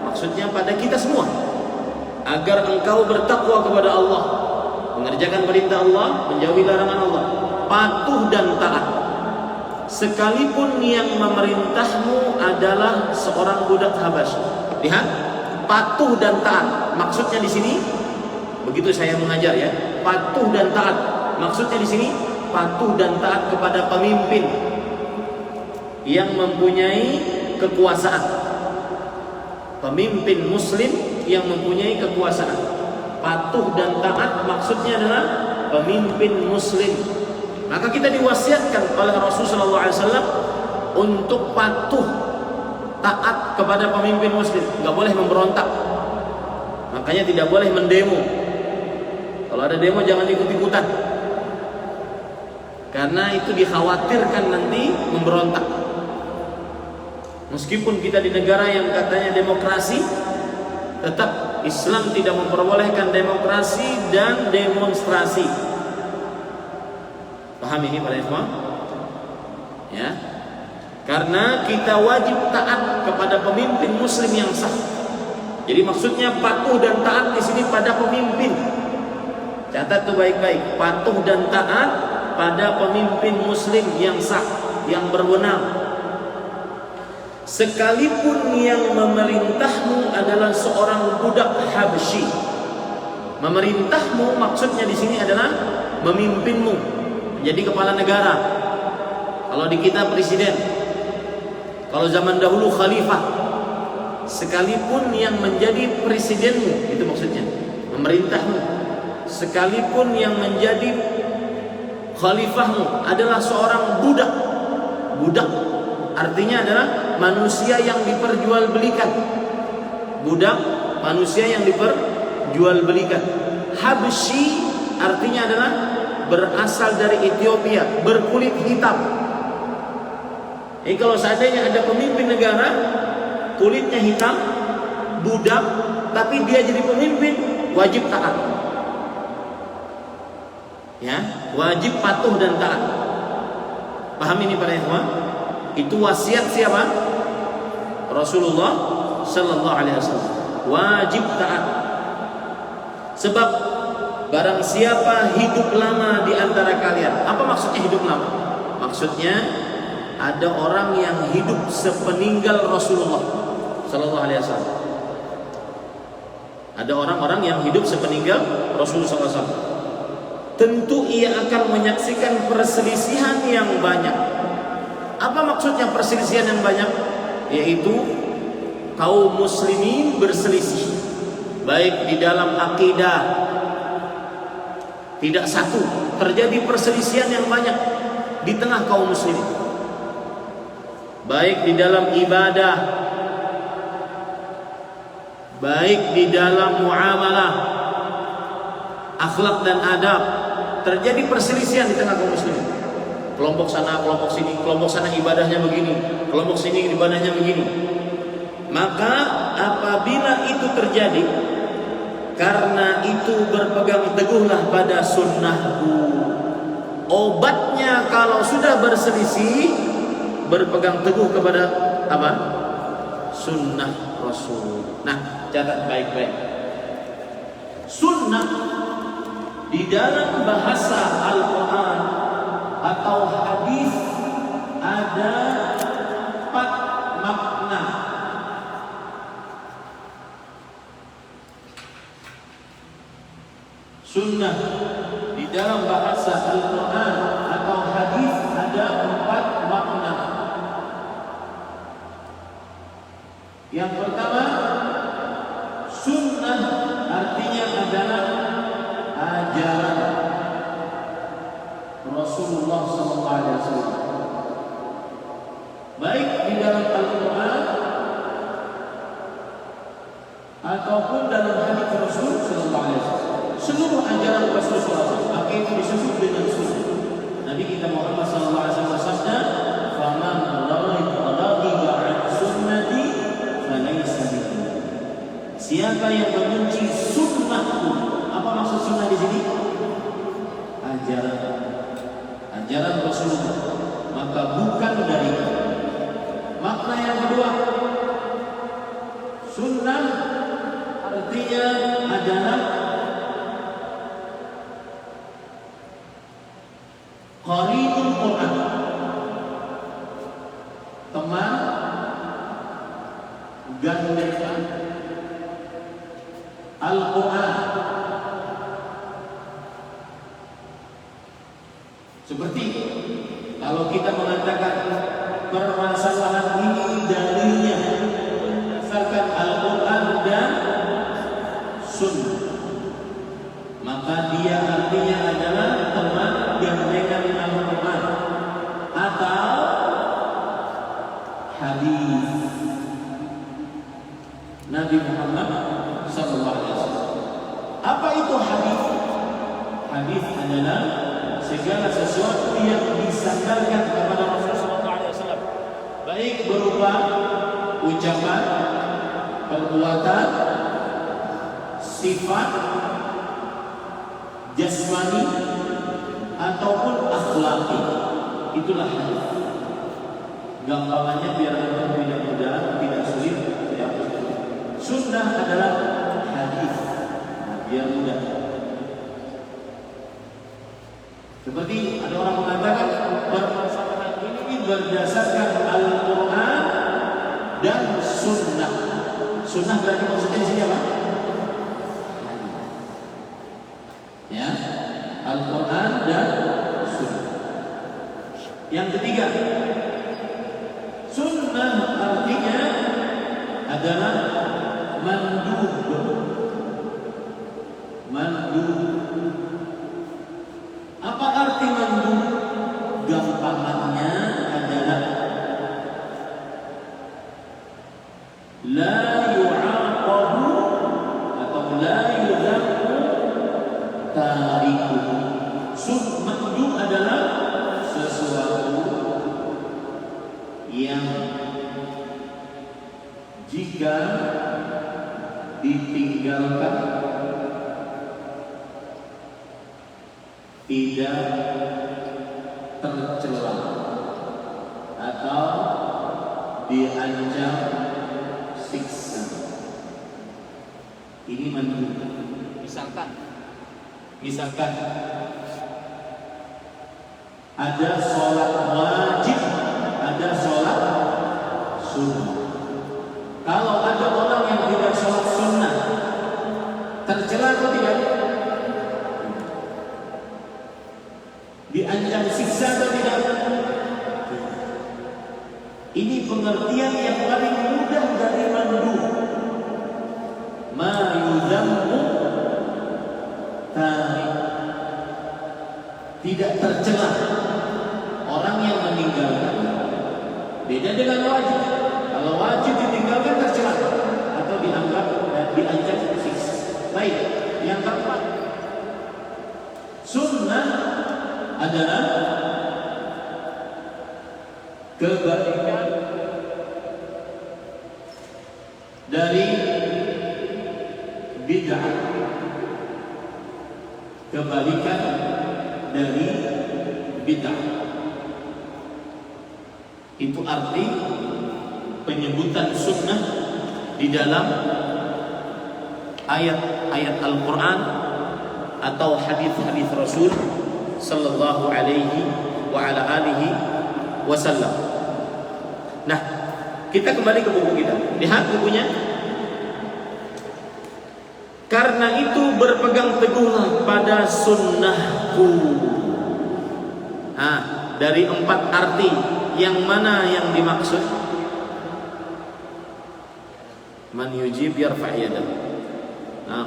maksudnya pada kita semua, agar engkau bertakwa kepada Allah, mengerjakan perintah Allah, menjauhi larangan Allah, patuh dan taat. Sekalipun yang memerintahmu adalah seorang budak Habasyi. Lihat, patuh dan taat. Maksudnya di sini, begitu saya mengajar ya, patuh dan taat. Maksudnya di sini, patuh dan taat kepada pemimpin yang mempunyai kekuasaan. Pemimpin muslim yang mempunyai kekuasaan. Patuh dan taat maksudnya adalah pemimpin muslim. Maka kita diwasiatkan oleh Rasulullah SAW untuk patuh taat kepada pemimpin muslim. Nggak boleh memberontak. Makanya tidak boleh mendemo. Kalau ada demo jangan ikut-ikutan, karena itu dikhawatirkan nanti memberontak. Meskipun kita di negara yang katanya demokrasi, tetap Islam tidak memperbolehkan demokrasi dan demonstrasi. Paham ini para ikhwan? Ya. Karena kita wajib taat kepada pemimpin muslim yang sah. Jadi maksudnya patuh dan taat di sini pada pemimpin. Catat tuh baik-baik, patuh dan taat pada pemimpin muslim yang sah, yang berwenang. Sekalipun yang memerintahmu adalah seorang budak Habsyi. Memerintahmu maksudnya di sini adalah memimpinmu, menjadi kepala negara. Kalau di kita presiden, kalau zaman dahulu khalifah. Sekalipun yang menjadi presidenmu, itu maksudnya memerintahmu. Sekalipun yang menjadi khalifahmu adalah seorang budak. Budak artinya adalah manusia yang diperjualbelikan. Budak, manusia yang diperjualbelikan. Habsyi artinya adalah berasal dari Ethiopia, berkulit hitam. Jadi kalau seandainya ada pemimpin negara kulitnya hitam, budak, tapi dia jadi pemimpin, wajib taat. Ya, wajib patuh dan taat. Paham ini para ikhwan? Itu wasiat siapa? Rasulullah sallallahu alaihi wasallam. Wajib taat. Sebab barang siapa hidup lama di antara kalian. Apa maksudnya hidup lama? Maksudnya ada orang yang hidup sepeninggal Rasulullah sallallahu alaihi wasallam. Ada orang-orang yang hidup sepeninggal Rasulullah sallallahu alaihi wasallam. Tentu ia akan menyaksikan perselisihan yang banyak. Apa maksudnya perselisihan yang banyak? Yaitu kaum muslimin berselisih, baik di dalam akidah, tidak satu. Terjadi perselisihan yang banyak di tengah kaum muslimin, baik di dalam ibadah, baik di dalam muamalah, akhlak dan adab. Terjadi perselisihan di tengah kaum muslimin. Kelompok sana, kelompok sini, kelompok sana ibadahnya begini, kelompok sini ibadahnya begini. Maka apabila itu terjadi, karena itu berpegang teguhlah pada sunnahku. Obatnya kalau sudah berselisih, berpegang teguh kepada apa? Sunnah Rasul. Nah, catat baik-baik. Sunnah di dalam bahasa Al-Quran atau hadis ada 4 makna. Sunnah di dalam bahasa Al-Quran atau hadis ada 4 makna. Yang pertama, sunnah artinya adalah ajaran Rasulullah SAW, baik di dalam Al-Quran ataupun dalam hadis Rasul SAW. Seluruh ajaran Rasul SAW, maka itu disebut dengan sunnah. Nabi kita Muhammad SAW bersabda, "Faman raghiba an sunnati falaysa minni." Siapa yang membenci sunnahku. Apa maksud sunnah di sini? Ajaran Rasulullah, maka bukan dari. Makna yang kedua, sunnah artinya adalah Qarinul Quran, teman gandengan Al-Quran. Seperti kalau kita mengatakan permasalahan ini dalilnya berdasarkan Al-Quran dan Sunnah, maka dia artinya adalah teman gandengan Al-Quran atau hadis Nabi Muhammad SAW. Apa itu hadis? Hadis adalah segala sesuatu yang disandarkan kepada Rasulullah SAW, baik berupa ucapan, perbuatan, sifat jasmani ataupun akhlaki. Itulah hadis. Gampangannya biar anda tidak mudah, tidak sulit. Sunnah adalah hadis, biar mudah. Seperti ada orang mengatakan permasalahan ini berdasarkan Al-Quran dan Sunnah. Sunnah berarti maksudnya di sini apa? Ya, Al-Quran dan Sunnah. Yang ketiga, Sunnah artinya adalah mandub. Apa arti mandub? Gampangannya adalah la yu'aqabu atau la yudhamu tariku. Mandub adalah sesuatu yang jika ditinggalkan tidak tercela atau diancam siksa. Ini mandub. Misalkan ada sholat wajib, ada sholat sunnah. Kalau ada orang yang tidak sholat sunnah, tercela atau tidak? Diancam siksa atau tidak? Ini pengertian yang paling mudah dari mandub. Ma yudhammu tarik, tidak tercela orang yang meninggalkan. Beda dengan wajib. Kalau wajib ditinggalkan tercela atau dianggap diancam siksa. Baik, yang keempat, sunnah adalah kebalikan dari bid'ah. Kebalikan dari bid'ah. Itu arti penyebutan sunnah di dalam ayat-ayat Al-Quran atau hadis-hadis Rasul sallallahu alaihi wa ala alihi wasallam. Nah, kita kembali ke buku kita. Lihat bukunya. Karena itu berpegang teguhlah pada sunnahku. Dari 4 arti, yang mana yang dimaksud? Man yujib yarfa' yadah.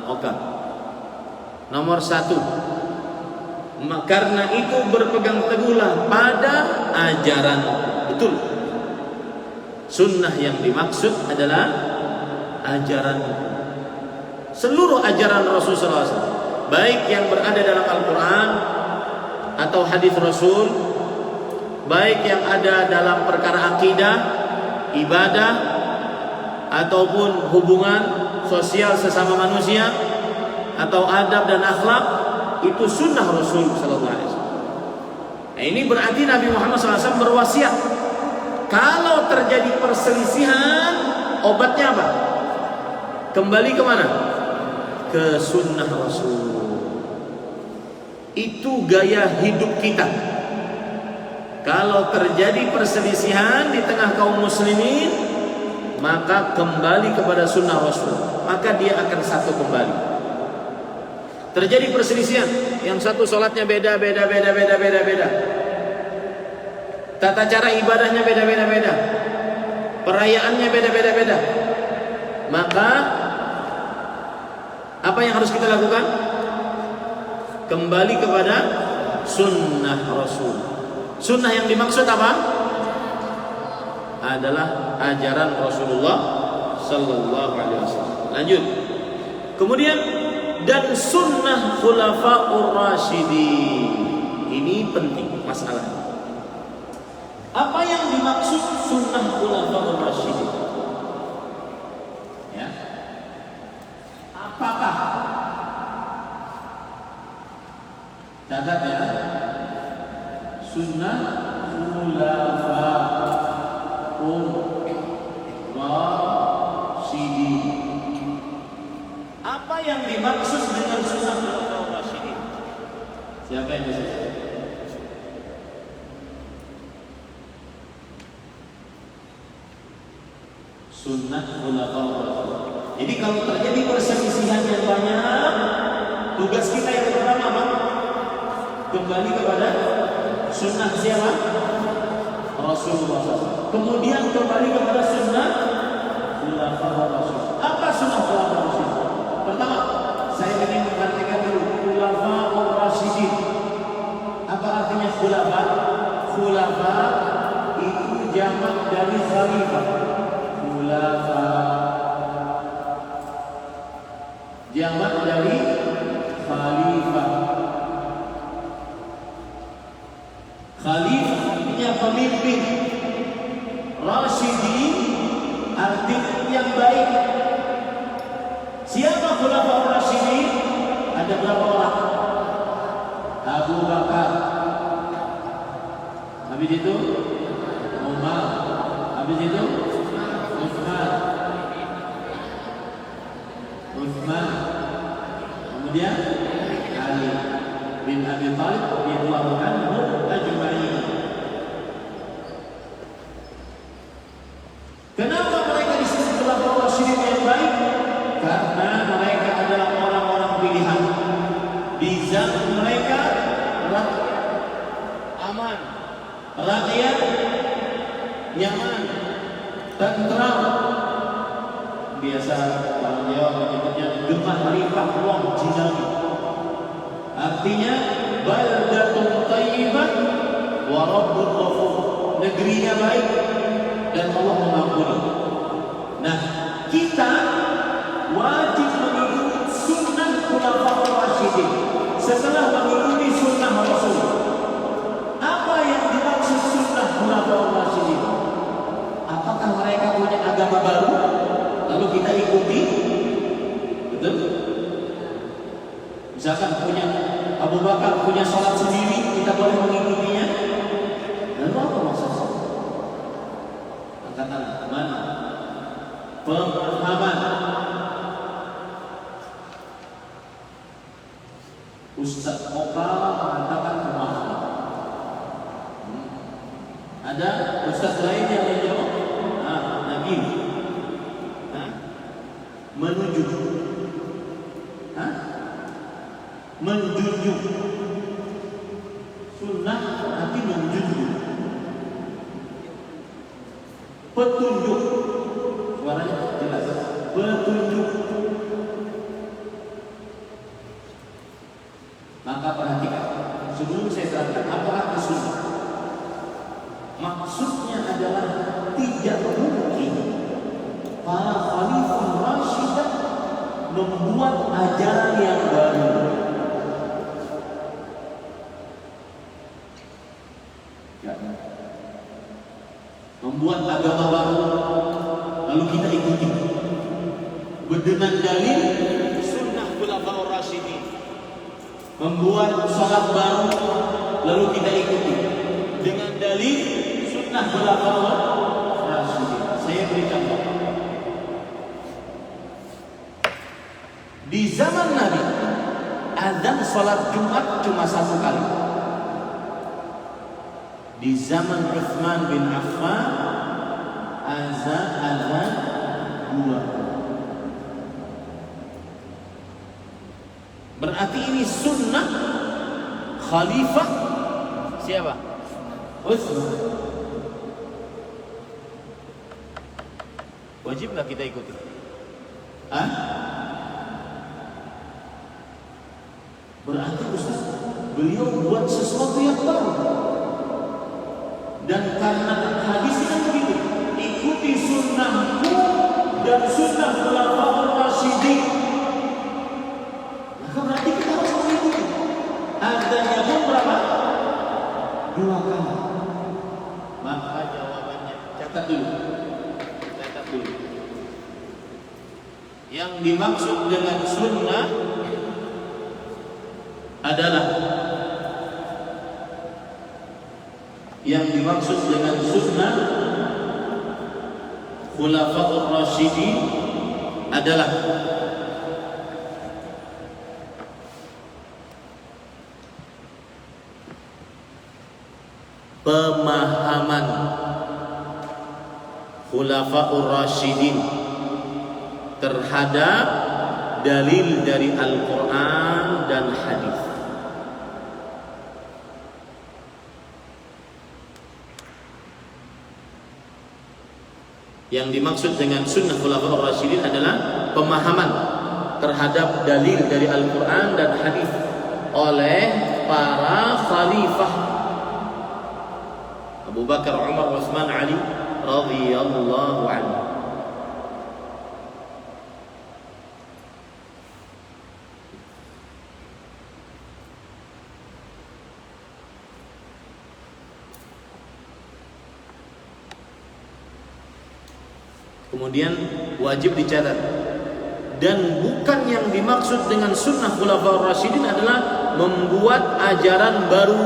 Oke. Nomor 1. Karena itu berpegang teguhlah pada ajaran. Betul. Sunnah yang dimaksud adalah ajaran. Seluruh ajaran Rasulullah SAW, baik yang berada dalam Al-Quran atau hadis Rasul, baik yang ada dalam perkara akidah, ibadah, ataupun hubungan sosial sesama manusia, atau adab dan akhlak, itu sunnah Rasul sallallahu alaihi wasallam. Nah, ini berarti Nabi Muhammad SAW berwasiat, kalau terjadi perselisihan, obatnya apa? Kembali ke mana? Ke sunnah Rasul. Itu gaya hidup kita. Kalau terjadi perselisihan di tengah kaum muslimin, maka kembali kepada sunnah Rasul, maka dia akan satu kembali. Terjadi perselisihan, yang satu sholatnya beda. Tata cara ibadahnya beda. Perayaannya beda. Maka apa yang harus kita lakukan? Kembali kepada sunnah Rasul. Sunnah yang dimaksud apa? Adalah ajaran Rasulullah sallallahu alaihi wasallam. Lanjut. Kemudian dan sunnah khulafaur rasyidin. Ini penting masalah. Apa yang dimaksud sunnah khulafaur rasyidin? Ya. Apakah? Catat ya. Sunnah khulafaur rasyidin. Apa yang dimaksud dengan sunnah khulafaur rasyidin? Siapa yang bisa? Sunnah khulafaur rasyidin. Jadi kalau terjadi perselisihan yang banyak, tugas kita yang pertama apa? Kembali kepada sunnah siapa? Rasulullah SAW. Kemudian kembali kepada sunnah khulafaur rasyidin. Apa sunnah khulafaur rasyidin? Pertama, saya ingin mengartikan dulu khulafaur rasyidin. Apa artinya khulafa? Khulafa itu jamak dari khalifah. Khulafa jamak dari khalifah. Khalifah artinya pemimpin. Rasyidin artinya yang baik. Siapa khulafaur rasyidin? Ada berapa orang? Abu Bakar. Habis itu Umar. Habis itu Utsman. Kemudian Ali bin Abi Thalib radhiyallahu anhu ajma'in. Kenapa mereka disebut khulafaur rasyidin yang baik? Karena mereka adalah orang-orang pilihan. Di zaman mereka rakyat aman, rakyat nyaman, tentram. Biasa orang Jawa menyebutnya gemah limpah ruang jinami. Artinya baldatun thayyibah wa rabbun ghafur. Negerinya baik dan Allah mengampuni. Nah, kita wajib mengikuti sunnah khulafaur rasyidin. Setelah mengikuti sunnah Rasul, apa yang dimaksud sunnah khulafaur rasyidin? Apakah mereka punya agama baru lalu kita ikuti? Betul? Misalkan punya Abu Bakar punya sholat sendiri, kita boleh mengikutinya? Lalu apa maksudnya? Angkatan mana? Pemahaman. Ustaz Okal mengatakan pemahaman. Ada ustaz lain yang menjawab Nabi menunjuk, menjunjung. Sunnah berarti menjunjung. Petunjuk, suaranya jelas. Petunjuk. Maka perhatikan, sebelum saya terangkan apa arti sunnah. Maksudnya adalah tidak mungkin para khalifah rasyidah membuat ajaran yang baru. Membuat agama baru lalu kita ikuti dengan dalil sunnah khulafaur rasyidin. Membuat salat baru lalu kita ikuti dengan dalil sunnah khulafaur rasyidin. Saya beri contoh. Di zaman Nabi, azan salat Jumat cuma 1 kali. di zaman Utsman bin Affan azan dua. Berarti ini sunnah khalifah siapa? Utsman. Wajib nggak kita ikuti? Hah? Berarti Ustaz, beliau buat sesuatu yang baru. Dan karena hadisnya begitu, ikuti sunnahku dan sunnah khulafaur rasyidin. Maka berarti kita harus mengikuti. Adanya pun berapa? 2 kali. Maka jawabannya catat dulu. Yang dimaksud dengan sunnah adalah Khulafaur Rasyidin adalah pemahaman Khulafaur Rasyidin terhadap dalil dari Al-Quran dan hadis. Yang dimaksud dengan sunnah Khulafaur Rasyidin adalah pemahaman terhadap dalil dari Al-Quran dan hadis oleh para khalifah Abu Bakar, Umar, Utsman, Ali radhiyallahu anhu. Kemudian wajib dicatat, dan bukan yang dimaksud dengan sunnah Khulafaur Rasyidin adalah membuat ajaran baru.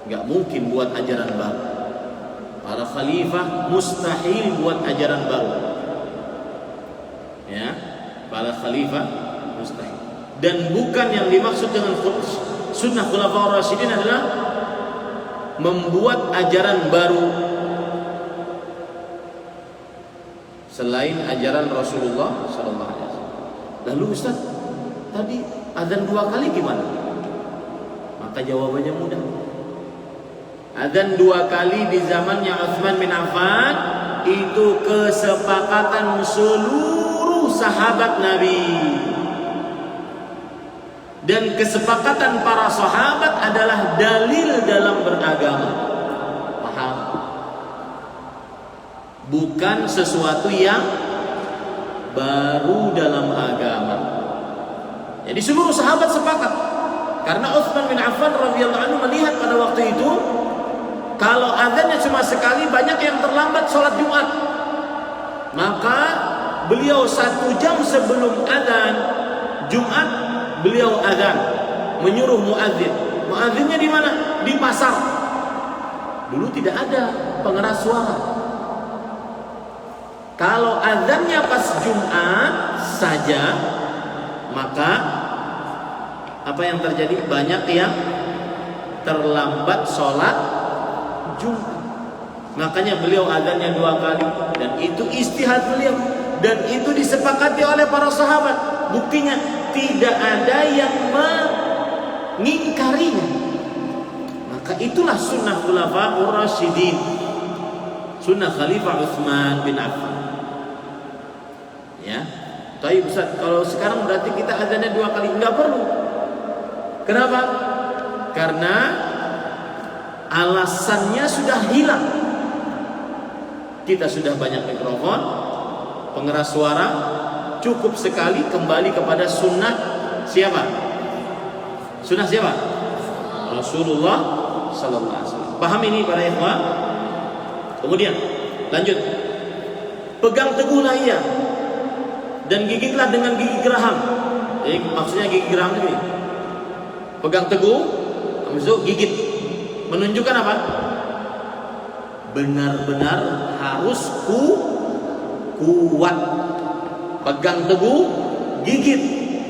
Gak mungkin buat ajaran baru. Para khalifah mustahil buat ajaran baru. Ya, para khalifah mustahil. Dan bukan yang dimaksud dengan sunnah Khulafaur Rasyidin adalah membuat ajaran baru selain ajaran Rasulullah SAW. Lalu Ustaz, tadi azan 2 kali gimana? Maka jawabannya mudah. Azan 2 kali di zamannya Utsman bin Affan itu kesepakatan seluruh sahabat Nabi. Dan kesepakatan para sahabat adalah dalil dalam beragama. Paham? Bukan sesuatu yang baru dalam agama. Jadi seluruh sahabat sepakat. Karena Utsman bin Affan radhiyallahu anhu melihat pada waktu itu kalau azannya cuma sekali, banyak yang terlambat sholat Jumat. Maka beliau 1 jam sebelum azan Jumat beliau azan, menyuruh muadzin. Muadzinnya di mana? Di pasar. Dulu tidak ada pengeras suara. Kalau azannya pas Jumat saja, maka apa yang terjadi? Banyak yang terlambat sholat Jumat. Makanya beliau azannya 2 kali, dan itu istihad beliau, dan itu disepakati oleh para sahabat. Buktinya tidak ada yang mengingkarinya. Maka itulah sunnah Khulafaur Rasyidin, sunnah Khalifah Utsman bin Affan. Ya, tapi Ustaz, kalau sekarang berarti kita azannya 2 kali, enggak perlu. Kenapa? Karena alasannya sudah hilang. Kita sudah banyak mikrofon, pengeras suara, cukup sekali kembali kepada sunnah siapa? Sunnah siapa? Rasulullah sallallahu alaihi wasallam. Paham ini para ikhwan? Kemudian lanjut. Pegang teguhlah ia dan gigitlah dengan gigi geraham. Jadi maksudnya gigi geraham ini. Pegang teguh, maksud gigit. Menunjukkan apa? Benar-benar harus kuat. Pegang teguh, gigit,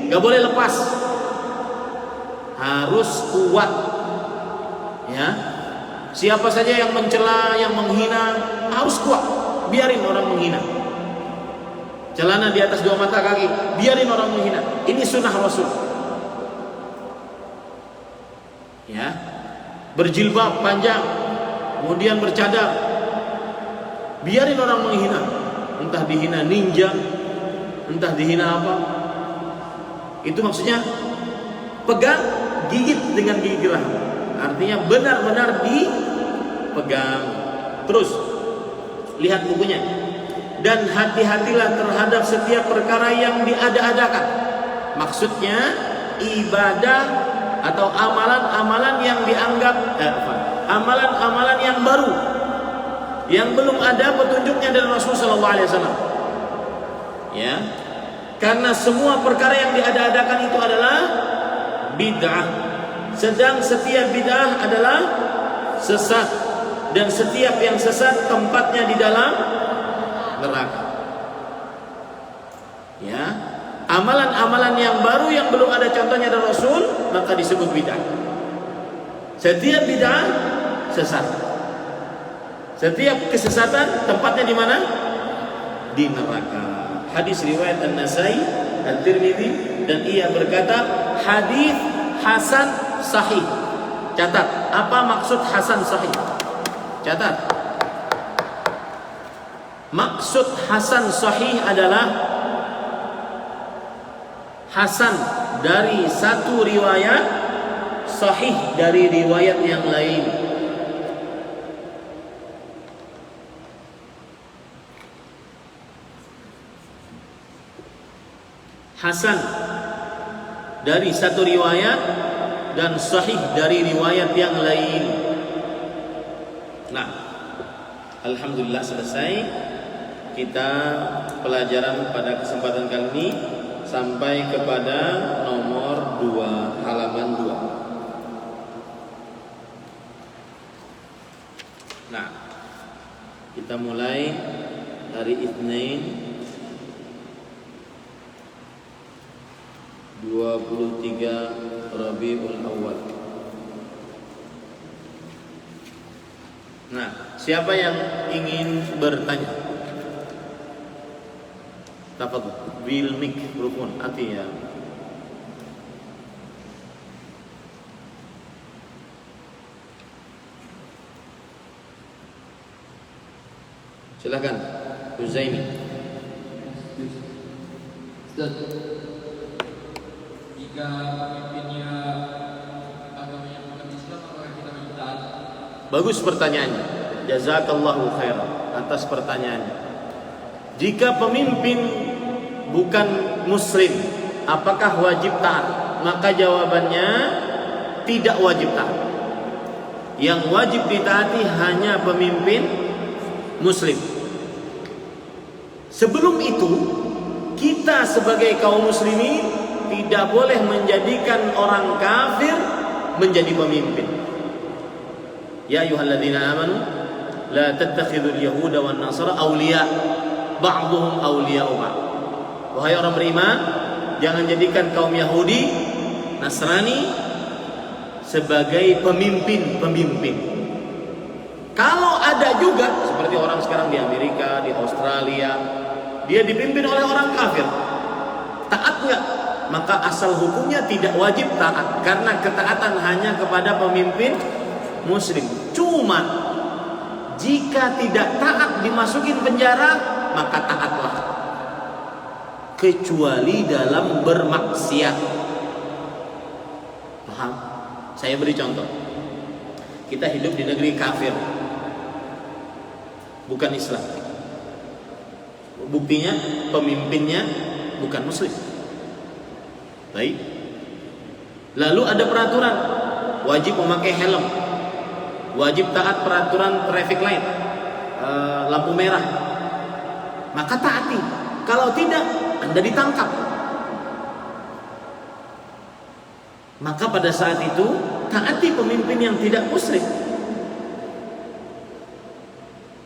gak boleh lepas. Harus kuat. Ya, siapa saja yang mencela, yang menghina, harus kuat. Biarin orang menghina. Celana di atas 2 mata kaki, biarin orang menghina. Ini sunnah Rasul. Ya, berjilbab panjang, kemudian bercadar, biarin orang menghina. Entah dihina ninja, entah dihina apa. Itu maksudnya pegang, gigit dengan gigi geraham. Artinya benar-benar dipegang. Terus lihat bukunya. Dan hati-hatilah terhadap setiap perkara yang diada-adakan. Maksudnya ibadah atau amalan-amalan yang dianggap amalan-amalan yang baru, yang belum ada petunjuknya dari Rasulullah SAW. Ya, karena semua perkara yang diada-adakan itu adalah bid'ah. Sedang setiap bid'ah adalah sesat, dan setiap yang sesat tempatnya di dalam neraka. Ya, amalan-amalan yang baru yang belum ada contohnya dari Rasul, maka disebut bid'ah. Setiap bid'ah sesat. Setiap kesesatan tempatnya di mana? Di neraka. Hadis riwayat An-Nasai, At-Tirmidzi, dan ia berkata hadis hasan sahih. Catat, apa maksud hasan sahih? Catat. Maksud hasan sahih adalah hasan dari satu riwayat, sahih dari riwayat yang lain. Hasan dari satu riwayat dan sahih dari riwayat yang lain. Nah, alhamdulillah selesai kita pelajaran pada kesempatan kali ini sampai kepada nomor 2, halaman 2. Nah, kita mulai hari Itsnin 23 Rabiul Awal. Nah, siapa yang ingin bertanya? Tafadhol bil mikrofon ya. Silakan, Uzaimi. Ustaz, jika pemimpinnya agamanya bukan Islam, apakah kita taat? Bagus pertanyaannya. Jazakallahu khairan atas pertanyaannya. Jika pemimpin bukan muslim, apakah wajib taat? Maka jawabannya tidak wajib taat. Yang wajib ditaati hanya pemimpin muslim. Sebelum itu, kita sebagai kaum muslimin tidak boleh menjadikan orang kafir menjadi pemimpin. Ya ayyuhalladzina amanu la tattakhidul yahuda wan nasara awliya ba'dhum awliya'u ba'd. Wahai orang beriman, jangan jadikan kaum Yahudi, Nasrani sebagai pemimpin-pemimpin. Kalau ada juga seperti orang sekarang di Amerika, di Australia, dia dipimpin oleh orang kafir, taat enggak? Maka asal hukumnya tidak wajib taat, karena ketaatan hanya kepada pemimpin muslim. Cuma jika tidak taat dimasukin penjara, maka taatlah, kecuali dalam bermaksiat. Paham? Saya beri contoh. Kita hidup di negeri kafir, bukan Islam. Buktinya pemimpinnya bukan muslim. Baik. Lalu ada peraturan wajib memakai helm, wajib taat peraturan traffic light, lampu merah. Maka taati. Kalau tidak, Anda ditangkap. Maka pada saat itu taati pemimpin yang tidak muslim.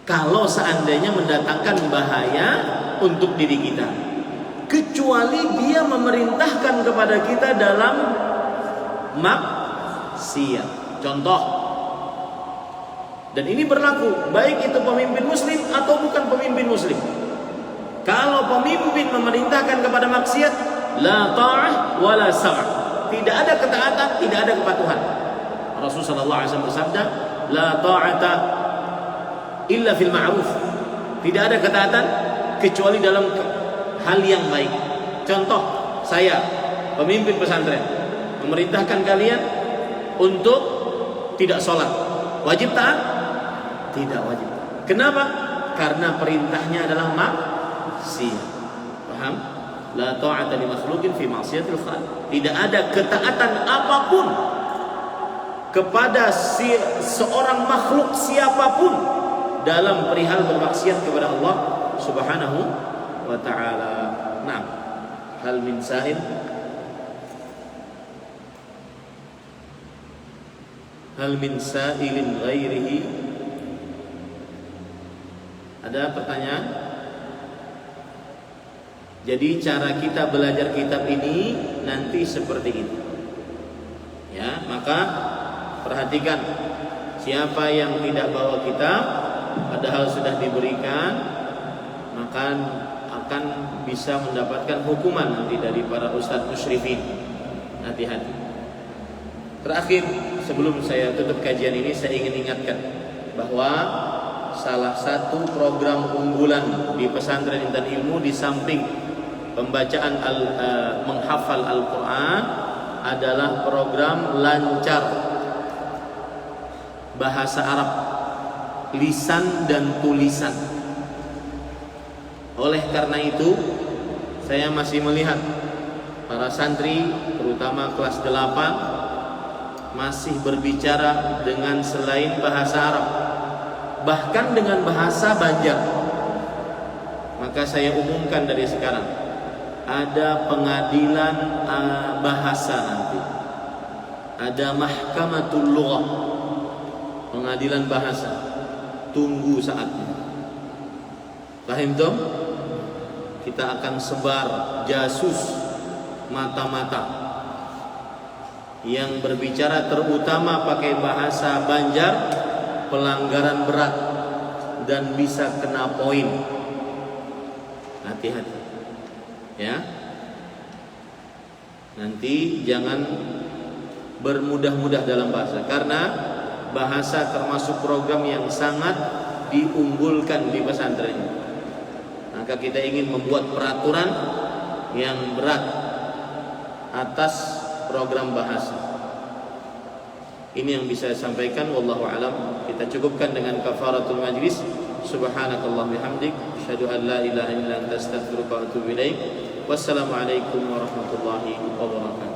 Kalau seandainya mendatangkan bahaya untuk diri kita, kecuali dia memerintahkan kepada kita dalam maksiat. Contoh, Dan ini berlaku baik itu pemimpin muslim atau bukan pemimpin muslim. Kalau pemimpin memerintahkan kepada maksiat, la ta'ah wa la sam'. Tidak ada ketaatan, tidak ada kepatuhan. Rasulullah sallallahu alaihi wasallam bersabda, la ta'ata illa fil ma'ruf. Tidak ada ketaatan kecuali dalam hal yang baik. Contoh, saya pemimpin pesantren memerintahkan kalian untuk tidak sholat, wajib taat? Tidak wajib. Kenapa? Karena perintahnya adalah maksiat. Paham? La ta'ata li makhluqin fi ma'siyatil khaliq. Tidak ada ketaatan apapun kepada seorang makhluk siapapun dalam perihal bermaksiat kepada Allah Subhanahu wa ta'ala. Naam. Hal min sa'il? Hal min sa'ilin ghairihi? Ada pertanyaan? Jadi cara kita belajar kitab ini nanti seperti itu. Ya, maka perhatikan siapa yang tidak bawa kitab padahal sudah diberikan, maka akan bisa mendapatkan hukuman nanti dari para ustadz musyrifin. Hati-hati. Terakhir, sebelum saya tutup kajian ini, saya ingin ingatkan bahwa salah satu program unggulan di pesantren Intan Ilmu di samping pembacaan menghafal Al-Quran adalah program lancar bahasa Arab, lisan dan tulisan. Oleh karena itu, saya masih melihat para santri terutama kelas 8 masih berbicara dengan selain bahasa Arab, bahkan dengan bahasa Banjar. Maka saya umumkan dari sekarang, ada pengadilan bahasa nanti, ada mahkamatul lughah, pengadilan bahasa. Tunggu saatnya. Paham tuh? Kita akan sebar jasus mata-mata yang berbicara terutama pakai bahasa Banjar, pelanggaran berat dan bisa kena poin. Hati-hati ya. Nanti jangan bermudah-mudah dalam bahasa, karena bahasa termasuk program yang sangat diunggulkan di pesantren. Maka kita ingin membuat peraturan yang berat atas program bahasa. Ini yang bisa saya sampaikan, wallahu alam. Kita cukupkan dengan kafaratul majlis. Subhanakallah bihamdik, asyhadu an la ilaha illa anta astaghfiruka wa atubu ilaik. Wassalamualaikum warahmatullahi wabarakatuh.